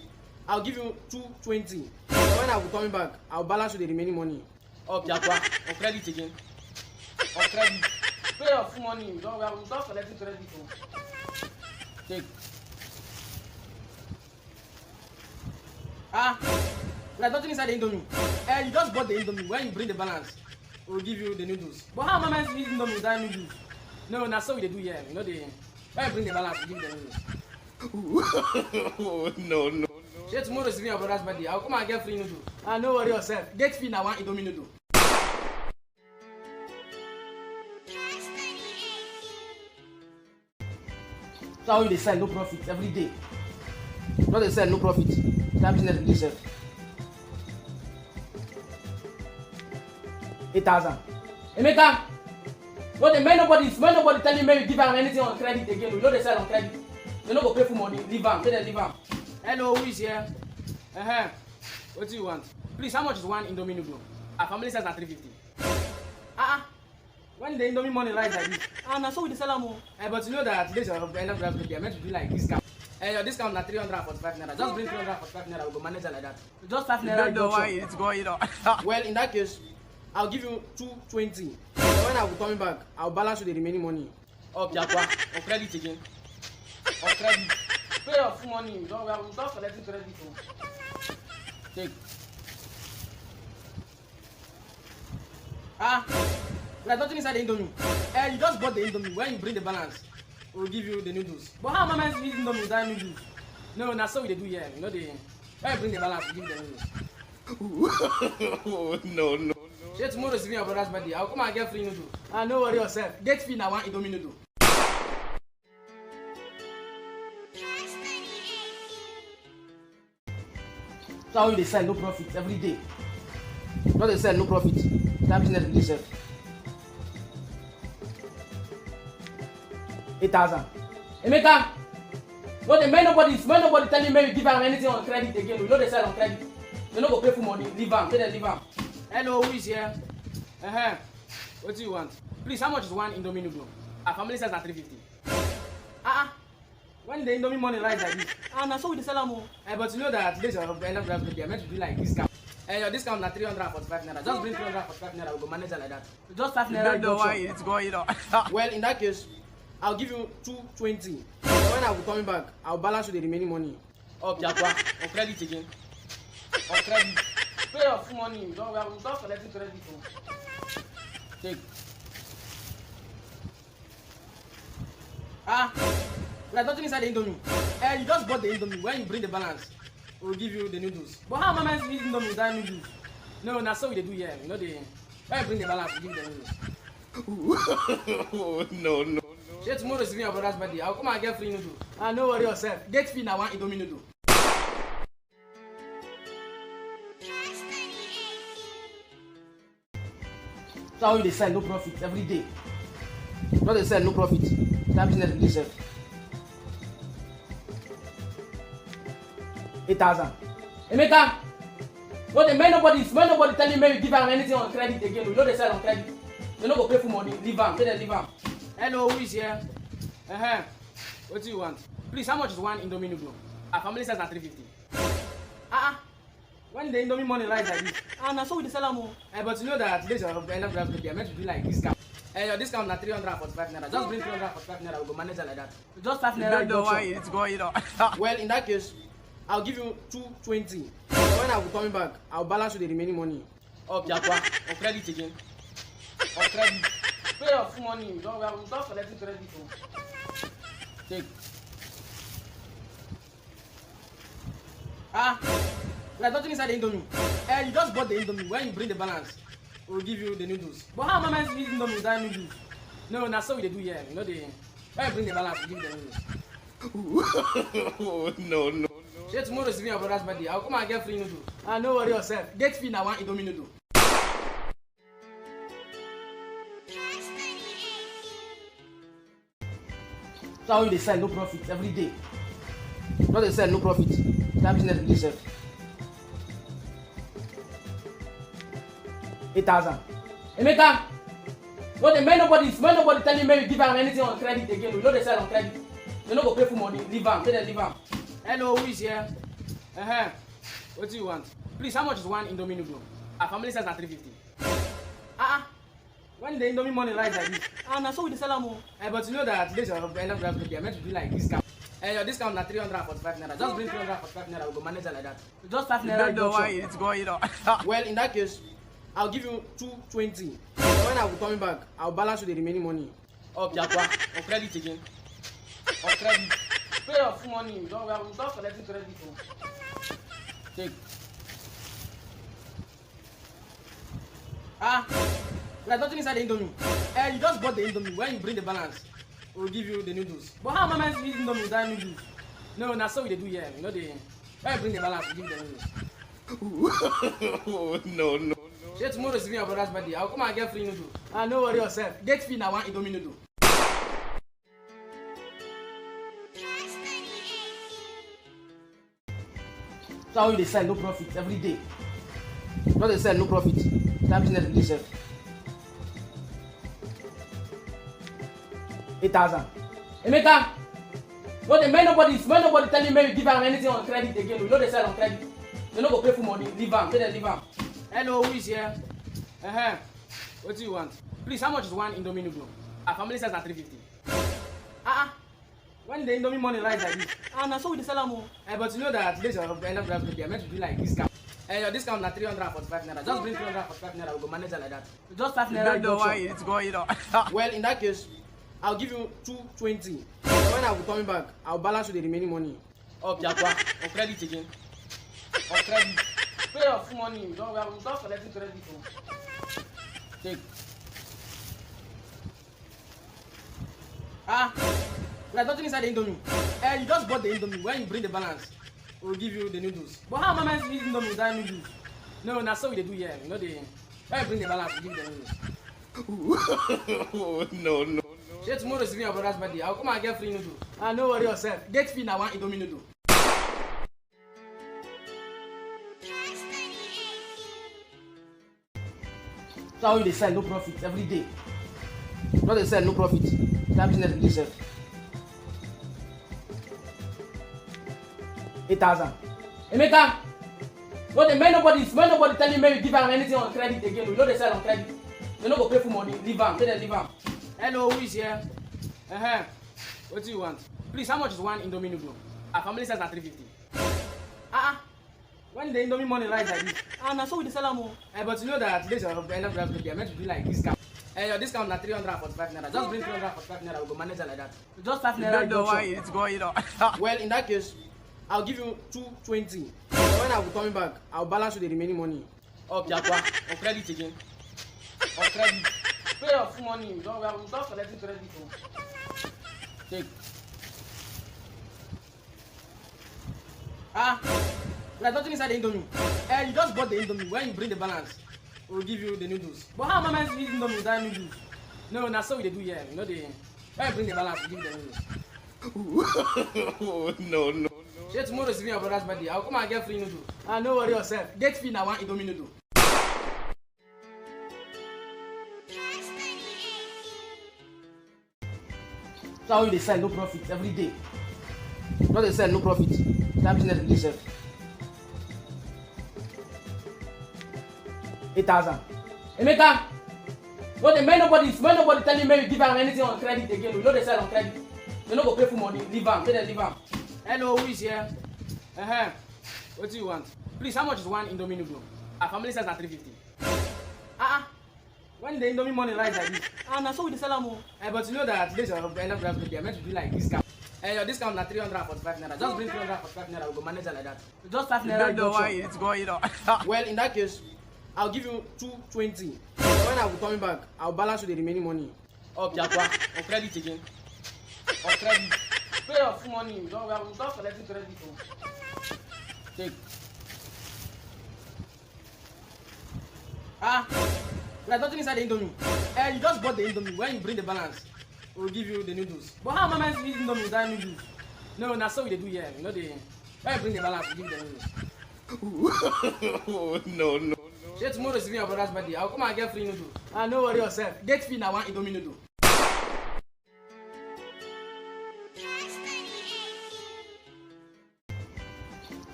I'll give you 220. When I will coming back, I'll balance you the remaining money. Okay, Aqua. On credit again. On credit. Pay your full money. We don't collecting credit. Take. There's nothing inside the Indomie. You just bought the Indomie. When you bring the balance, we'll give you the noodles. But how am I meant to eat Indomie without noodles? No, that's so they do here. You know when you bring the balance, we give you the noodles. No. Say tomorrow is your brother's birthday. I'll come and get free noodles. No worry yourself. Get free now. One Indomie noodle. That's how they sell no profit every day. Not they sell no profit. That business really sell. 8,000. Emeka, when nobody telling me you give them anything on credit again. We know they sell on credit. They don't go pay for money. Leave them. Say they leave them. Hello, who is here? What do you want? Please, how much is one Indomie noodle? Our family says at 350. When the Indomie money rise like this, now so we sell them more. But you know that today's your end of the day, are meant to do like discount. Your discount is 345 naira. Just bring 345 naira. We go manage it like that. Just 5 naira. You don't know why it's going on. Well, in that case, I'll give you 220. When I will coming back, I'll balance you the remaining money. Okay, Aqua. On credit again. On credit. Pay your full money. We don't collecting credit. Take. There's nothing inside the Indomie. You just bought the Indomie. When you bring the balance, we'll give you the noodles. But how am I meant to eat Indomie without noodles? No, that's so they do here. You know when you bring the balance, we give you the noodles. No. Say tomorrow is your brother's birthday. I'll come and get free noodles. No worry yourself. Get free now. One Indomie noodle. That's how they sell no profit every day. Not they sell no profit. That business really sell. 8,000. Emeka, when nobody telling me you give them anything on credit again. We know they sell on credit. They don't go pay for money. Leave them. Say they leave them. Hello, who is here? What do you want? Please, how much is one Indomie noodle? Our family says at 350. When the Indomie money rise like this, now so we sell them more. But you know that today's your end of the day, are meant to do like discount. Your discount is 345 naira. Just bring 345 naira. We go manage it like that. Just 5 naira. You don't know why it's going on. Well, in that case, I'll give you 220. When I will coming back, I'll balance you the remaining money. Okay, Aqua. On credit again. On credit. Pay your full money. We don't collecting credit. Take. There's nothing inside the Indomie. You just bought the Indomie. When you bring the balance, we'll give you the noodles. But how am I meant to eat Indomie without noodles? No, that's so they do here. You know when you bring the balance, we give you the noodles. No. Say tomorrow is your brother's birthday. I'll come and get free noodles. No worry yourself. Get free now. One Indomie noodle. That's how they sell no profit every day. Not they sell no profit. That business really sell. 8,000. Emeka, when nobody telling me you give them anything on credit again. We know they sell on credit. They don't go pay for money. Leave them. Say they leave them. Hello, who is here? What do you want? Please, how much is one Indomie noodle? Our family says at 350. When the Indomie money rise like this, now so we sell them more. But you know that today's your end of the day, are meant to do like discount. Your discount is 345 naira. Just bring 345 naira. We go manage it like that. Just 5 naira. You don't know why it's going on. Well, in that case, I'll give you 220. When I will coming back, I'll balance you the remaining money. Okay, Aqua. On credit again. On credit. Pay your full money. We don't collecting credit. Take. There's nothing inside the Indomie. You just bought the Indomie. When you bring the balance, we'll give you the noodles. But how am I meant to eat Indomie without noodles? No, that's so they do here. You know when you bring the balance, we give you the noodles. No. Say tomorrow is your brother's birthday. I'll come and get free noodles. No worry yourself. Get free now. One Indomie noodle. That's how they sell no profit every day. Not they sell no profit. That business really sell. 8,000. Emeka, when nobody telling me you give them anything on credit again. We know they sell on credit. They don't go pay for money. Leave them. Say they leave them. Hello, who is here? What do you want? Please, how much is one Indomie noodle? Our family says na 350. When the Indomie money rise like this, na so we dey sell am o. But you know that today's your end of the day, I meant to do like discount. Your discount na 345 naira. Just bring 345 naira, we go manage it like that. Just 5 naira. You don't know why it's going on. Well, in that case, I'll give you 220. When I will coming back, I'll balance you the remaining money. Oh, Biakwa, on credit again. On credit. Pay your full money. We don't collecting credit. Take. There's nothing inside the Indomie. You just bought the Indomie. When you bring the balance, we'll give you the noodles. But how am I meant to eat Indomie without noodles? No, that's what we do here. You know when you bring the balance, we give you the noodles. No. Say tomorrow is your brother's birthday. I'll come and get free noodles. No worry yourself. Get free now one Indomie noodle. So how you dey sell no profit every day? Not dey sell no profit. That business really sell. 8,000. Emeka, when nobody tell you maybe give am anything on credit again. We know they sell on credit. They no go pay for money. Leave am. Say they leave am. Hello, who is here? What do you want? Please, how much is one Indomie noodle? Our family says na 350. When the Indomie money rise like this, na so we dey sell am o. But you know that today's your end of the day, I meant to do like discount. Your discount na 345 naira. Just bring 345 naira, we go manage it like that. Just 5 naira. You don't know why it's going on. Well, in that case, I'll give you 220. When I will coming back, I'll balance you the remaining money. Oh, Biakwa, on credit again. On credit. Pay your full money. We don't collecting credit. Take. There's nothing inside the Indomie. You just bought the Indomie. When you bring the balance, we'll give you the noodles. But how am I meant to eat Indomie without noodles? No, that's what we do here. You know when you bring the balance, we give you the noodles. No. Say tomorrow is your brother's birthday. I'll come and get free noodles. No worry yourself. Get free now one Indomie noodle. So how you dey sell no profit every day? Not dey sell no profit. That business really sell. 8,000. Emeka, when nobody tell you maybe give am anything on credit again. We know they sell on credit. They no go pay for money. Leave am. Say they leave am. Hello, who is here? What do you want? Please, how much is one Indomie noodle? Our family says na 350. When the Indomie money rise like this, na so we dey sell am o. But you know that today's your end of the day, I meant to do like discount. Your discount na 345 naira. Just bring 345 naira, we go manage it like that. Just 5 naira. You don't know why it's going on. Well, in that case, I'll give you 220. When I will coming back, I'll balance you the remaining money. Oh, Biakwa, on credit again. On credit. Pay your full money. We don't collecting credit. Take. There's nothing inside the Indomie. You just bought the Indomie. When you bring the balance, we'll give you the noodles. But how am I meant to eat Indomie without noodles? No, that's what we do here. You know when you bring the balance, we give you the noodles. No. Say tomorrow is your brother's birthday. I'll come and get free noodles. No worry yourself. Get free now one Indomie noodle. So how you dey sell no profit every day? Not dey sell no profit. That business really sell. 8,000. Emeka, when nobody tell you maybe give am anything on credit again. We know they sell on credit. They no go pay for money. Leave am. Say they leave am. Hello, who is here? What do you want? Please, how much is one Indomie noodle? Our family says na 350. When the Indomie money rise like this, na so we dey sell am o. But you know that today's your end of the day, I meant to do like discount. Your discount na 345 naira. Just bring 345 naira, we go manage it like that. Just 5 naira. You don't know why it's going on. Well, in that case, I'll give you 220. When I will coming back, I'll balance you the remaining money. Oh, Biakwa, on credit again. On credit. Pay your full money. We don't collecting credit. Take. There's nothing inside the Indomie. You just bought the Indomie. When you bring the balance, we'll give you the noodles. But how am I meant to eat Indomie without noodles? No, that's what we do here. You know when you bring the balance, we give you the noodles. No. Say tomorrow is your brother's birthday. I'll come and get free noodles. No worry yourself. Get free now one Indomie noodle.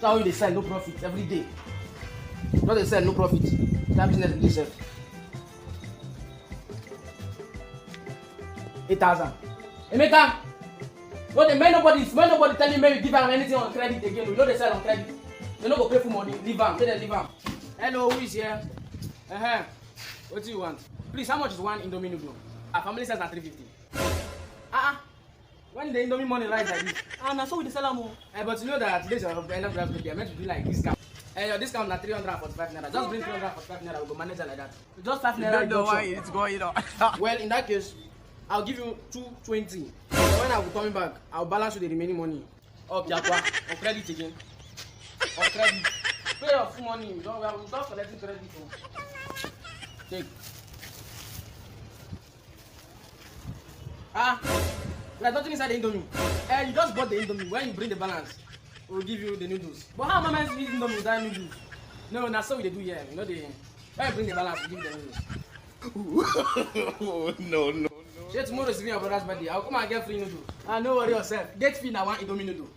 So how you dey sell no profit every day? Not dey sell no profit. That business really sell. 8,000. Emeka, when nobody tell you maybe give am anything on credit again. We know they sell on credit. They no go pay for money. Leave am. Say they leave am. Hello, who is here? What do you want? Please, how much is one Indomie noodle? Our family says at 350. When the Indomie money rise like this? Now so we sell am. But you know that today's your end of the day. I meant to do like discount. Your discount na 345 naira. Just bring 345 naira. We go manage it like that. Just 5 You naira. don't know why reduction. it's going on. Well, in that case, I'll give you 220. So when I'll be coming back, I'll balance you the remaining money. Oh, Piakwa, on credit again. On credit. Pay your full money. We don't collecting credit. Take. There's nothing inside the Indomie. You just bought the Indomie. When you bring the balance, we'll give you the noodles. But how am I meant to eat Indomie without noodles? No, that's so we do here. You know the when you bring the balance, we give you the noodles. No. Tomorrow is your brother's birthday. I'll come and get free noodles. No worry yourself. Get free now one Indomie noodle.